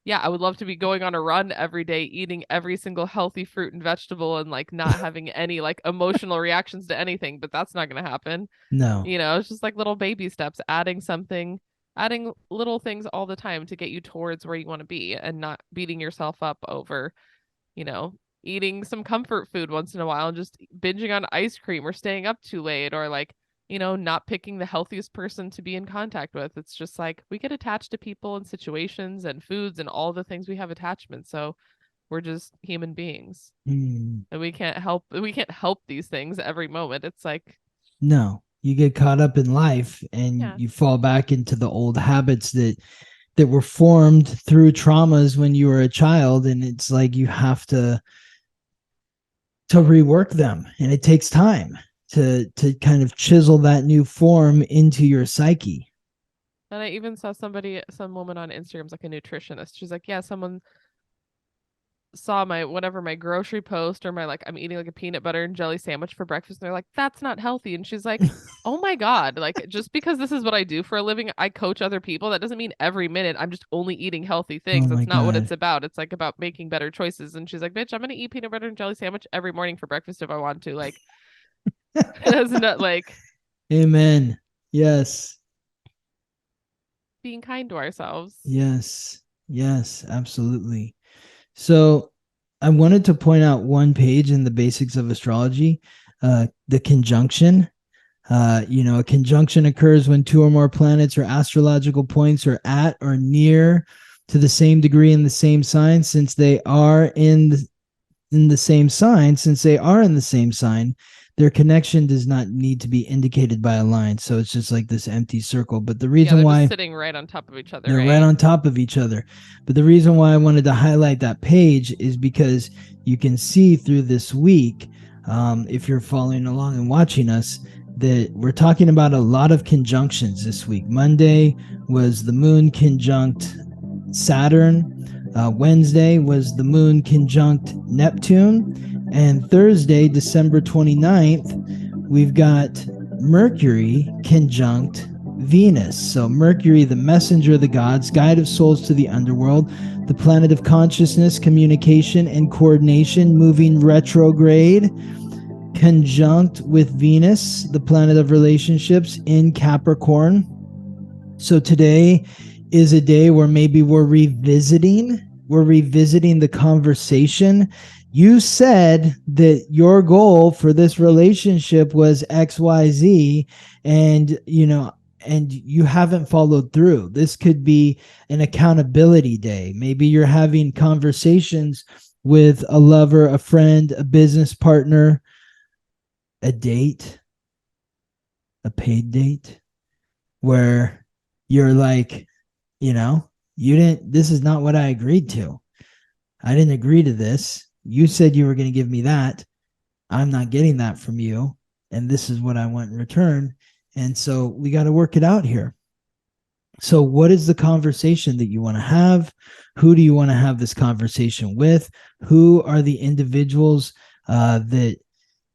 yeah, I would love to be going on a run every day, eating every single healthy fruit and vegetable and like not having any like emotional reactions to anything, but that's not going to happen. No. It's just like little baby steps, adding little things all the time to get you towards where you want to be, and not beating yourself up over, you know, eating some comfort food once in a while and just binging on ice cream or staying up too late, or like, not picking the healthiest person to be in contact with. It's just like we get attached to people and situations and foods and all the things we have attachments. So We're just human beings. Mm. And we can't help these things every moment. It's like, No, you get caught up in life and yeah. you fall back into the old habits that were formed through traumas when you were a child, and it's like you have to rework them, and it takes time to kind of chisel that new form into your psyche. And I even saw some woman on Instagram's like a nutritionist. She's like, yeah, someone saw my grocery post or I'm eating like a peanut butter and jelly sandwich for breakfast, and they're like, that's not healthy. And she's like, oh my God, like just because this is what I do for a living, I coach other people, that doesn't mean every minute I'm just only eating healthy things. Oh my That's not what God. it's about. It's like about making better choices. And she's like, bitch, I'm gonna eat peanut butter and jelly sandwich every morning for breakfast if I want to. Like it's not like Amen. Yes. being kind to ourselves. Yes. Yes, absolutely. So I wanted to point out one page in the basics of astrology, the conjunction. A conjunction occurs when two or more planets or astrological points are at or near to the same degree in the same sign. Since they are in the same sign, their connection does not need to be indicated by a line. So it's just like this empty circle. But the reason they're why just sitting right on top of each other, they're right? right on top of each other. But the reason why I wanted to highlight that page is because you can see through this week, if you're following along and watching us, that we're talking about a lot of conjunctions this week. Monday was the moon conjunct Saturn. Wednesday was the moon conjunct Neptune. And Thursday, December 29th, we've got Mercury conjunct Venus. So Mercury, the messenger of the gods, guide of souls to the underworld, the planet of consciousness, communication, and coordination, moving retrograde, conjunct with Venus, the planet of relationships, in Capricorn. So today is a day where maybe we're revisiting the conversation. You said that your goal for this relationship was XYZ, and you haven't followed through. This could be an accountability day. Maybe you're having conversations with a lover, a friend, a business partner, a date, a paid date, where you're like, this is not what I agreed to. I didn't agree to this. You said you were going to give me that. I'm not getting that from you. And this is what I want in return. And so we got to work it out here. So what is the conversation that you want to have? Who do you want to have this conversation with? Who are the individuals that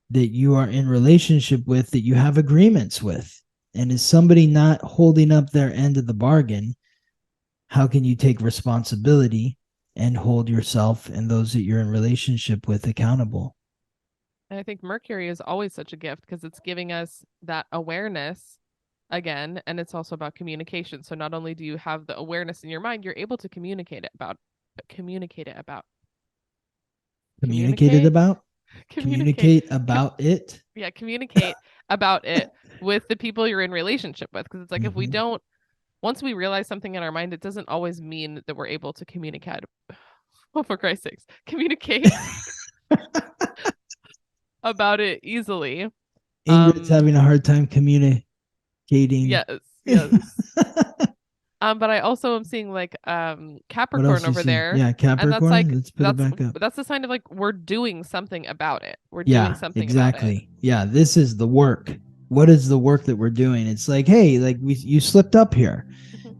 you are in relationship with, that you have agreements with? And is somebody not holding up their end of the bargain? How can you take responsibility and hold yourself and those that you're in relationship with accountable? And I think Mercury is always such a gift because it's giving us that awareness again, and it's also about communication. So not only do you have the awareness in your mind, you're able to communicate about it. Communicate about it. Yeah, communicate about it with the people you're in relationship with. Because it's like, if we don't, once we realize something in our mind, it doesn't always mean that we're able to communicate. Oh, for Christ's sakes, communicate about it easily. Ingrid's having a hard time communicating. Yes. But I also am seeing like Capricorn over there. Yeah, Capricorn. And that's like, let's put it back up. That's the sign of like, we're doing something about it. We're doing something exactly. about it. Yeah, this is the work. What is the work that we're doing? It's like, hey, like you slipped up here.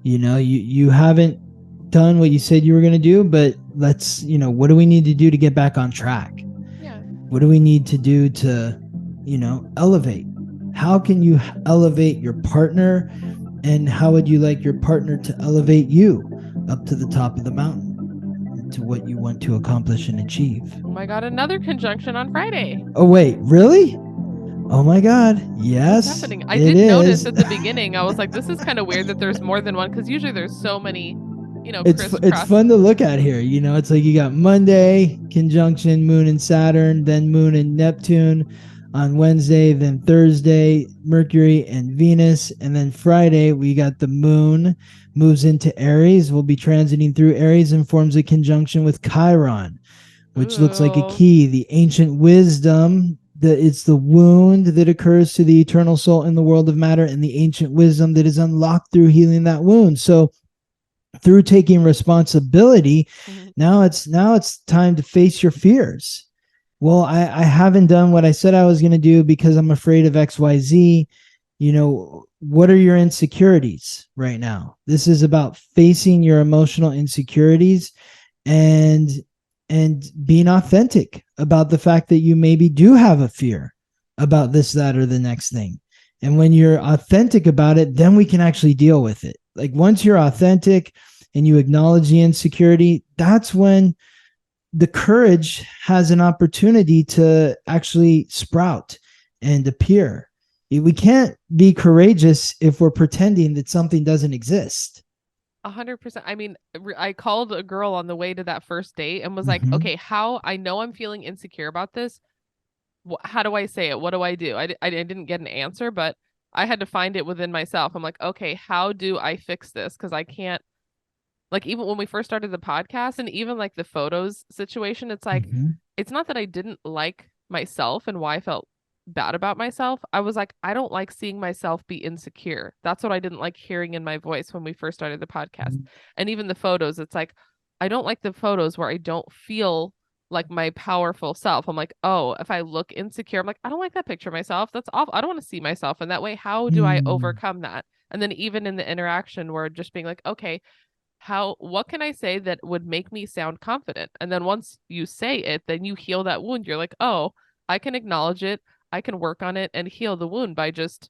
You haven't done what you said you were going to do, but let's, what do we need to do to get back on track? Yeah. What do we need to do to, elevate? How can you elevate your partner? And how would you like your partner to elevate you up to the top of the mountain, to what you want to accomplish and achieve? Oh my God, another conjunction on Friday. Oh, wait, really? Oh my God, yes. What's happening? I did notice at the beginning, I was like, this is kind of weird that there's more than one, because usually there's so many, it's fun to look at here. It's like you got Monday, conjunction, moon and Saturn, then moon and Neptune on Wednesday, then Thursday, Mercury and Venus, and then Friday, we got the moon moves into Aries. We'll be transiting through Aries and forms a conjunction with Chiron. which looks like a Ooh. key. The ancient wisdom, it's the wound that occurs to the eternal soul in the world of matter, and the ancient wisdom that is unlocked through healing that wound. So through taking responsibility, now it's time to face your fears. Well, I haven't done what I said I was going to do because I'm afraid of XYZ. What are your insecurities right now? This is about facing your emotional insecurities and being authentic about the fact that you maybe do have a fear about this, that, or the next thing. And when you're authentic about it, then we can actually deal with it. Like once you're authentic and you acknowledge the insecurity, that's when the courage has an opportunity to actually sprout and appear. We can't be courageous if we're pretending that something doesn't exist. 100%. I mean, I called a girl on the way to that first date and was like, okay, I know I'm feeling insecure about this. How do I say it? What do I do? I didn't get an answer, but I had to find it within myself. I'm like, okay, how do I fix this? Because I can't, like, even when we first started the podcast and even like the photos situation, it's like, it's not that I didn't like myself and why I felt bad about myself. I was like, I don't like seeing myself be insecure. That's what I didn't like hearing in my voice when we first started the podcast. And even the photos, it's like, I don't like the photos where I don't feel like my powerful self. I'm like, oh, if I look insecure, I'm like, I don't like that picture of myself. That's awful. I don't want to see myself in that way. How do I overcome that? And then even in the interaction where just being like, okay, what can I say that would make me sound confident? And then once you say it, then you heal that wound. You're like, oh, I can acknowledge it. I can work on it and heal the wound by just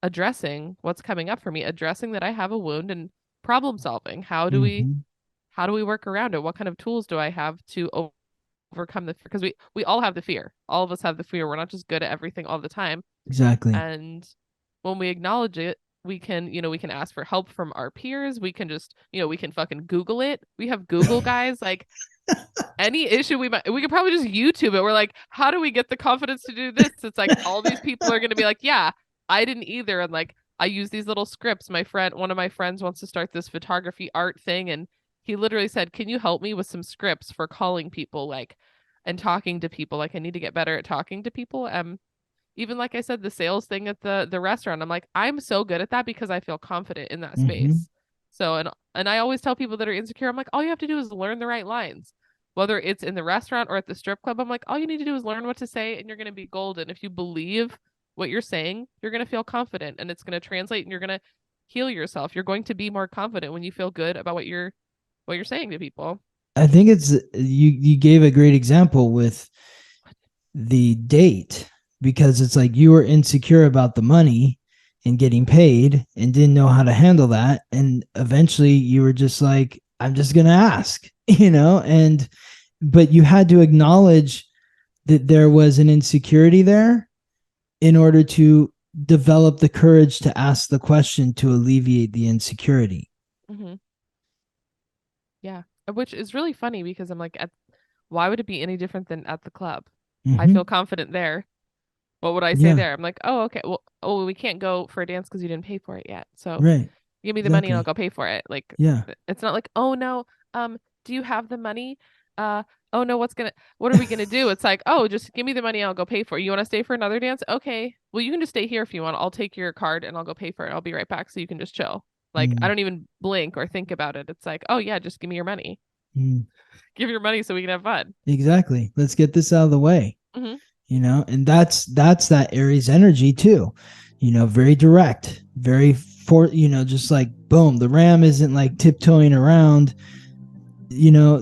addressing what's coming up for me, addressing that I have a wound and problem solving. How do we work around it? What kind of tools do I have to overcome the fear? Because we all have the fear. All of us have the fear. We're not just good at everything all the time. Exactly. And when we acknowledge it, we can ask for help from our peers. We can just, we can fucking Google it. We have Google guys. Like any issue we could probably just YouTube it. We're like, how do we get the confidence to do this? It's like all these people are going to be like, yeah, I didn't either. And like, I use these little scripts. One of my friends wants to start this photography art thing. And he literally said, can you help me with some scripts for calling people, like, and talking to people? Like, I need to get better at talking to people. Even like I said, the sales thing at the restaurant, I'm like, I'm so good at that because I feel confident in that space. So, and I always tell people that are insecure, I'm like, all you have to do is learn the right lines. Whether it's in the restaurant or at the strip club, I'm like, all you need to do is learn what to say and you're going to be golden. If you believe what you're saying, you're going to feel confident and it's going to translate and you're going to heal yourself. You're going to be more confident when you feel good about what you're saying to people. I think it's, you gave a great example with the date, because it's like you were insecure about the money and getting paid and didn't know how to handle that. And eventually you were just like, I'm just going to ask, but you had to acknowledge that there was an insecurity there in order to develop the courage to ask the question to alleviate the insecurity. Yeah. Which is really funny because I'm like, why would it be any different than at the club? I feel confident there. What would I say there? I'm like, oh, okay. Well, we can't go for a dance because you didn't pay for it yet. So give me the money and I'll go pay for it. Like, it's not like, oh no, do you have the money? Oh no, what are we gonna do? It's like, oh, just give me the money, I'll go pay for it. You want to stay for another dance? Okay. Well, you can just stay here if you want. I'll take your card and I'll go pay for it. I'll be right back so you can just chill. Like, I don't even blink or think about it. It's like, oh yeah, just give me your money. Give your money so we can have fun. Exactly. Let's get this out of the way. And that's that Aries energy too. Very direct, very just like boom. The ram isn't like tiptoeing around.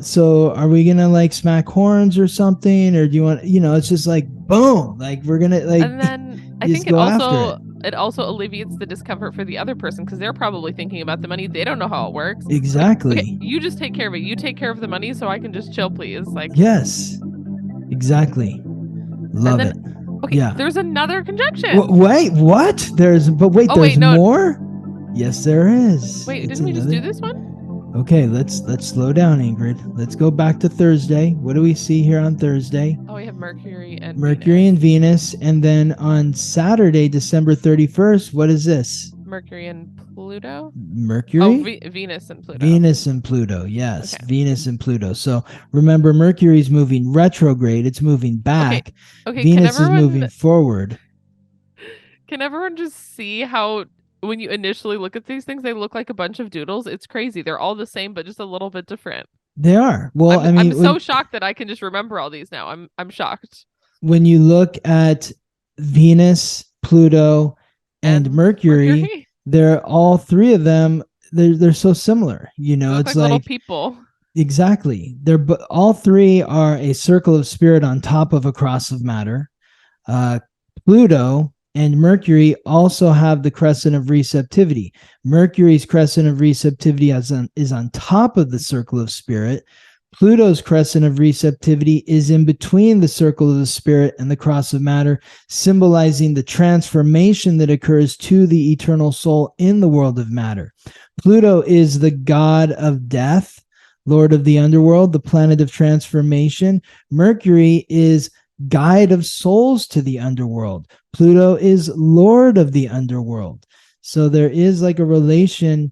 So are we gonna like smack horns or something, or do you want? It's just like boom. Like we're gonna like. And then I think it also alleviates the discomfort for the other person because they're probably thinking about the money. They don't know how it works. Exactly. Like, okay, you just take care of it. You take care of the money so I can just chill, please. Like, yes, exactly. Love it. Okay, there's another conjunction. Wait, what? There's more? Yes, there is. Wait, didn't we just do this one? Okay, let's slow down, Ingrid. Let's go back to Thursday. What do we see here on Thursday? Oh, we have Mercury and Venus. And then on Saturday, December 31st, what is this? Mercury and Pluto? Mercury? Venus and Pluto. Venus and Pluto, yes. Okay. Venus and Pluto. So remember, Mercury's moving retrograde. It's moving back. Okay, Venus is moving forward. Can everyone just see how when you initially look at these things, they look like a bunch of doodles? It's crazy. They're all the same, but just a little bit different. They are. Well, I'm so shocked that I can just remember all these now. I'm shocked. When you look at Venus, Pluto, and Mercury, they're all three of them. They're so similar. You know, it's like little people. Exactly. All three are a circle of spirit on top of a cross of matter. Pluto and Mercury also have the crescent of receptivity. Mercury's crescent of receptivity is on top of the circle of spirit. Pluto's crescent of receptivity is in between the circle of the spirit and the cross of matter, symbolizing the transformation that occurs to the eternal soul in the world of matter. Pluto is the god of death, lord of the underworld, the planet of transformation. Mercury is guide of souls to the underworld. Pluto is lord of the underworld. So there is like a relation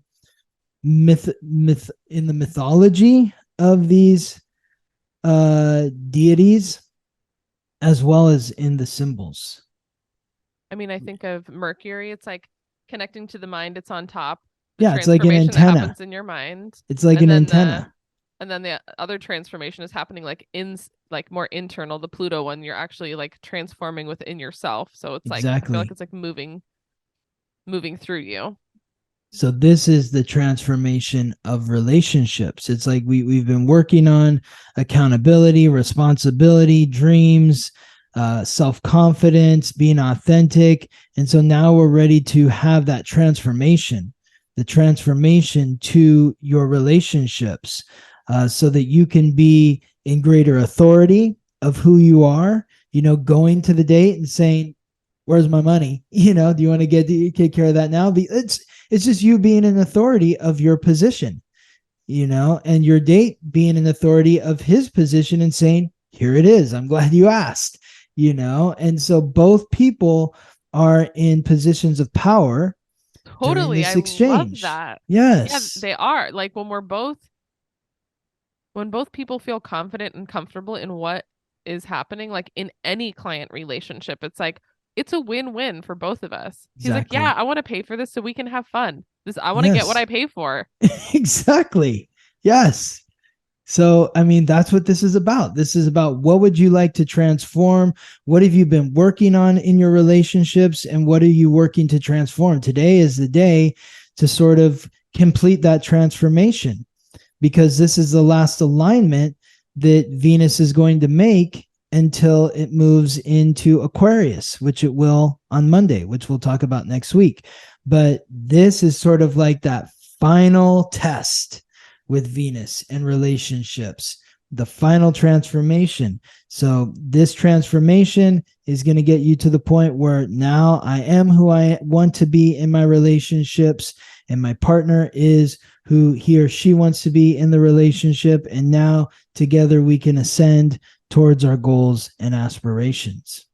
in the mythology of these deities as well as in the symbols. I mean, I think of Mercury, it's like connecting to the mind, it's on top. Yeah, it's like an antenna. That happens in your mind. It's like an antenna. And then the other transformation is happening like more internal. The Pluto one, you're actually like transforming within yourself. So it's like I feel like it's like moving through you. So this is the transformation of relationships. It's like we've been working on accountability, responsibility, dreams, self-confidence, being authentic. And so now we're ready to have that transformation, the transformation to your relationships, so that you can be in greater authority of who you are, you know, going to the date and saying, where's my money? You know, do you want to take care of that now? It's just you being an authority of your position, you know, and your date being an authority of his position and saying, here it is. I'm glad you asked, you know? And so both people are in positions of power. Totally. During this exchange. I love that. Yes. Yeah, they are. Like when both people feel confident and comfortable in what is happening, like in any client relationship, it's like, it's a win-win for both of us. He's like, yeah, I want to pay for this so we can have fun. I want to get what I pay for. Exactly. Yes. So, I mean, that's what this is about. This is about what would you like to transform? What have you been working on in your relationships? And what are you working to transform? Today is the day to sort of complete that transformation, because this is the last alignment that Venus is going to make until it moves into Aquarius, which it will on Monday, which we'll talk about next week. But this is sort of like that final test with Venus and relationships, the final transformation. So this transformation is going to get you to the point where now I am who I want to be in my relationships, and my partner is who he or she wants to be in the relationship. And now together we can ascend towards our goals and aspirations.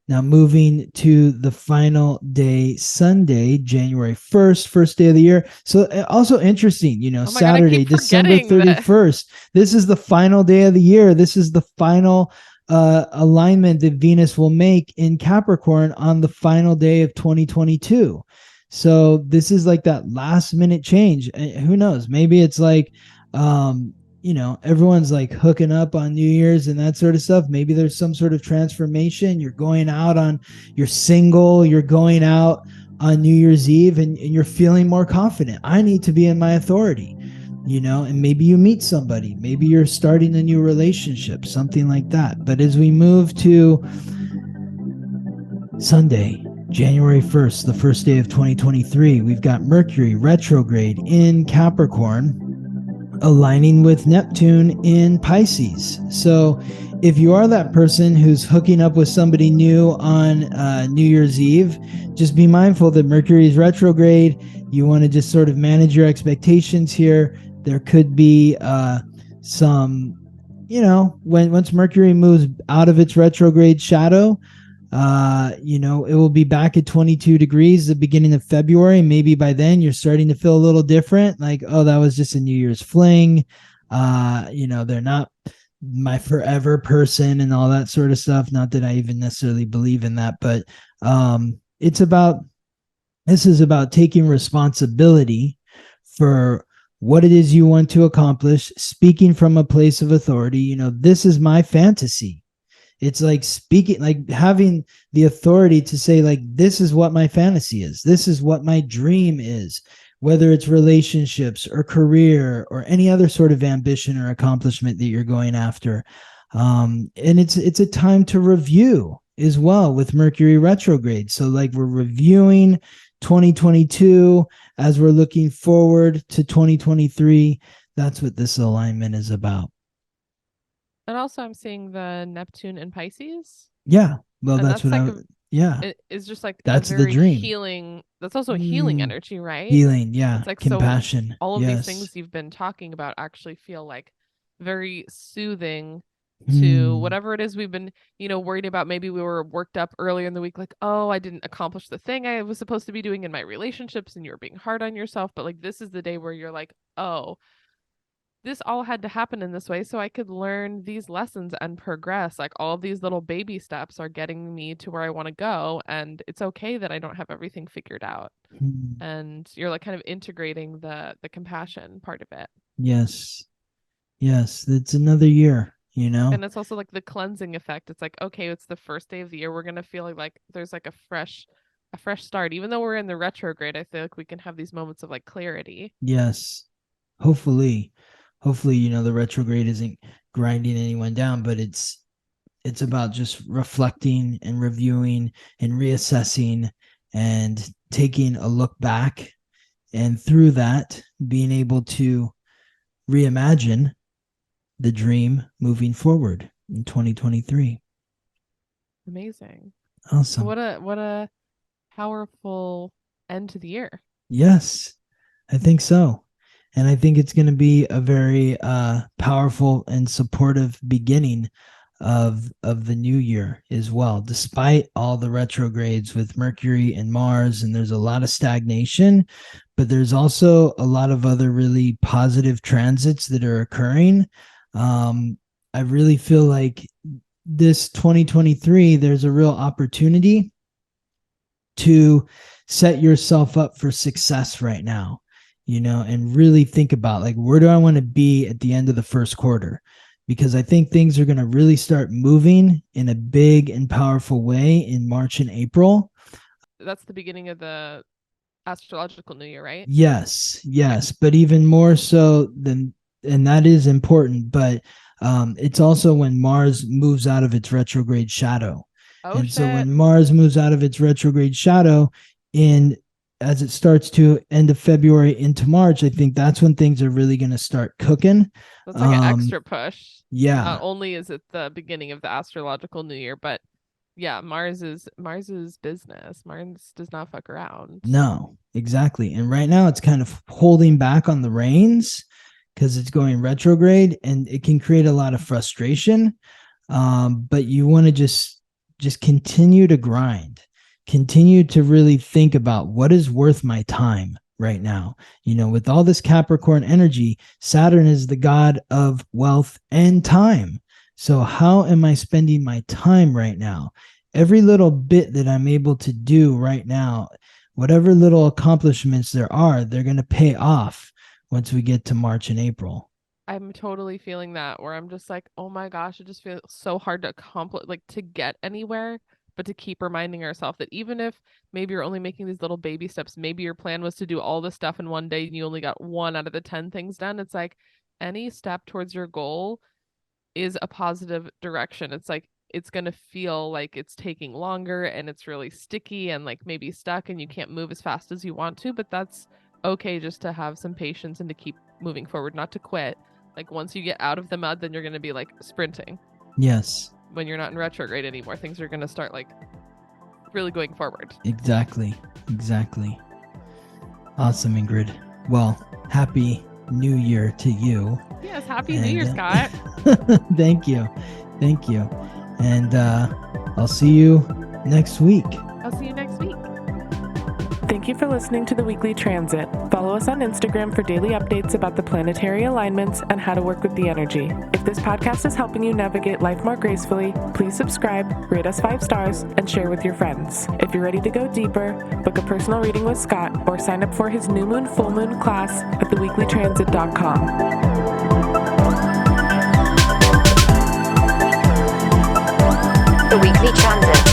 Now moving to the final day, Sunday, January 1st, first day of the year. So also interesting, you know, Saturday, December 31st. This is the final day of the year. This is the final alignment that Venus will make in Capricorn on the final day of 2022. So this is like that last minute change. Who knows? Maybe it's like, you know, everyone's like hooking up on New Year's and that sort of stuff. Maybe there's some sort of transformation. You're going out you're single, you're going out on New Year's Eve and you're feeling more confident. I need to be in my authority, you know, and maybe you meet somebody, maybe you're starting a new relationship, something like that. But as we move to Sunday, January 1st, the first day of 2023, we've got Mercury retrograde in Capricorn, aligning with Neptune in Pisces. So if you are that person who's hooking up with somebody new on New Year's Eve, just be mindful that Mercury is retrograde. You want to just sort of manage your expectations here. There could be some, you know, once Mercury moves out of its retrograde shadow, It will be back at 22 degrees the beginning of February. Maybe by then you're starting to feel a little different. Like, oh, that was just a New Year's fling. They're not my forever person and all that sort of stuff. Not that I even necessarily believe in that, but this is about taking responsibility for what it is you want to accomplish, speaking from a place of authority. This is my fantasy. It's like speaking, like having the authority to say, like, this is what my fantasy is. This is what my dream is, whether it's relationships or career or any other sort of ambition or accomplishment that you're going after. And it's a time to review as well with Mercury retrograde. So like we're reviewing 2022 as we're looking forward to 2023. That's what this alignment is about. And also I'm seeing the Neptune in Pisces. Yeah. Well, And that's what like it's just like that's a very the dream. healing. That's also a healing energy, right? Healing, yeah. It's like compassion. So all of these things you've been talking about actually feel like very soothing to whatever it is we've been, worried about. Maybe we were worked up earlier in the week, like, oh, I didn't accomplish the thing I was supposed to be doing in my relationships, and you were being hard on yourself. But like, this is the day where you're like, oh, this all had to happen in this way so I could learn these lessons and progress. Like all of these little baby steps are getting me to where I want to go. And it's okay that I don't have everything figured out. And you're like kind of integrating the compassion part of it. Yes. It's another year, And it's also like the cleansing effect. It's like, okay, it's the first day of the year. We're going to feel like there's like a fresh start. Even though we're in the retrograde, I feel like we can have these moments of like clarity. Yes. Hopefully, the retrograde isn't grinding anyone down, but it's about just reflecting and reviewing and reassessing and taking a look back, and through that being able to reimagine the dream moving forward in 2023. Amazing. Awesome. What a powerful end to the year. Yes, I think so. And I think it's going to be a very powerful and supportive beginning of the new year as well, despite all the retrogrades with Mercury and Mars. And there's a lot of stagnation, but there's also a lot of other really positive transits that are occurring. I really feel like this 2023, there's a real opportunity to set yourself up for success right now. And really think about, like, where do I want to be at the end of the first quarter? Because I think things are going to really start moving in a big and powerful way in March and April. That's the beginning of the astrological new year, right? Yes. But even more so and that is important, but it's also when Mars moves out of its retrograde shadow. So when Mars moves out of its retrograde shadow as it starts to end of February into March, I think that's when things are really going to start cooking. It's like an extra push. Yeah. Not only is it the beginning of the astrological new year, but yeah, Mars is business. Mars does not fuck around. No, exactly. And right now it's kind of holding back on the reins because it's going retrograde, and it can create a lot of frustration. But you want to just continue to grind. Continue to really think about what is worth my time right now. With all this Capricorn energy, Saturn is the god of wealth and time. So how am I spending my time right now? Every little bit that I'm able to do right now, whatever little accomplishments there are, they're going to pay off once we get to March and April. I'm totally feeling that, where I'm just like, oh my gosh, it just feels so hard to accomplish, like to get anywhere. But to keep reminding ourselves that even if maybe you're only making these little baby steps, maybe your plan was to do all this stuff in one day and you only got 1 out of the 10 things done. It's like any step towards your goal is a positive direction. It's like, it's going to feel like it's taking longer and it's really sticky and like maybe stuck and you can't move as fast as you want to, but that's okay, just to have some patience and to keep moving forward, not to quit. Like once you get out of the mud, then you're going to be like sprinting. Yes. When you're not in retrograde anymore, things are going to start like really going forward. Exactly. Awesome, Ingrid. Well, happy new year to you. Yes, happy new year, Scott. Thank you. And I'll see you next week. I'll see you next week. Thank you for listening to the Weekly Transit. Follow us on Instagram for daily updates about the planetary alignments and how to work with the energy. If this podcast is helping you navigate life more gracefully, please subscribe, rate us 5 stars, and share with your friends. If you're ready to go deeper, book a personal reading with Scott or sign up for his new moon, full moon class at theweeklytransit.com. The Weekly Transit.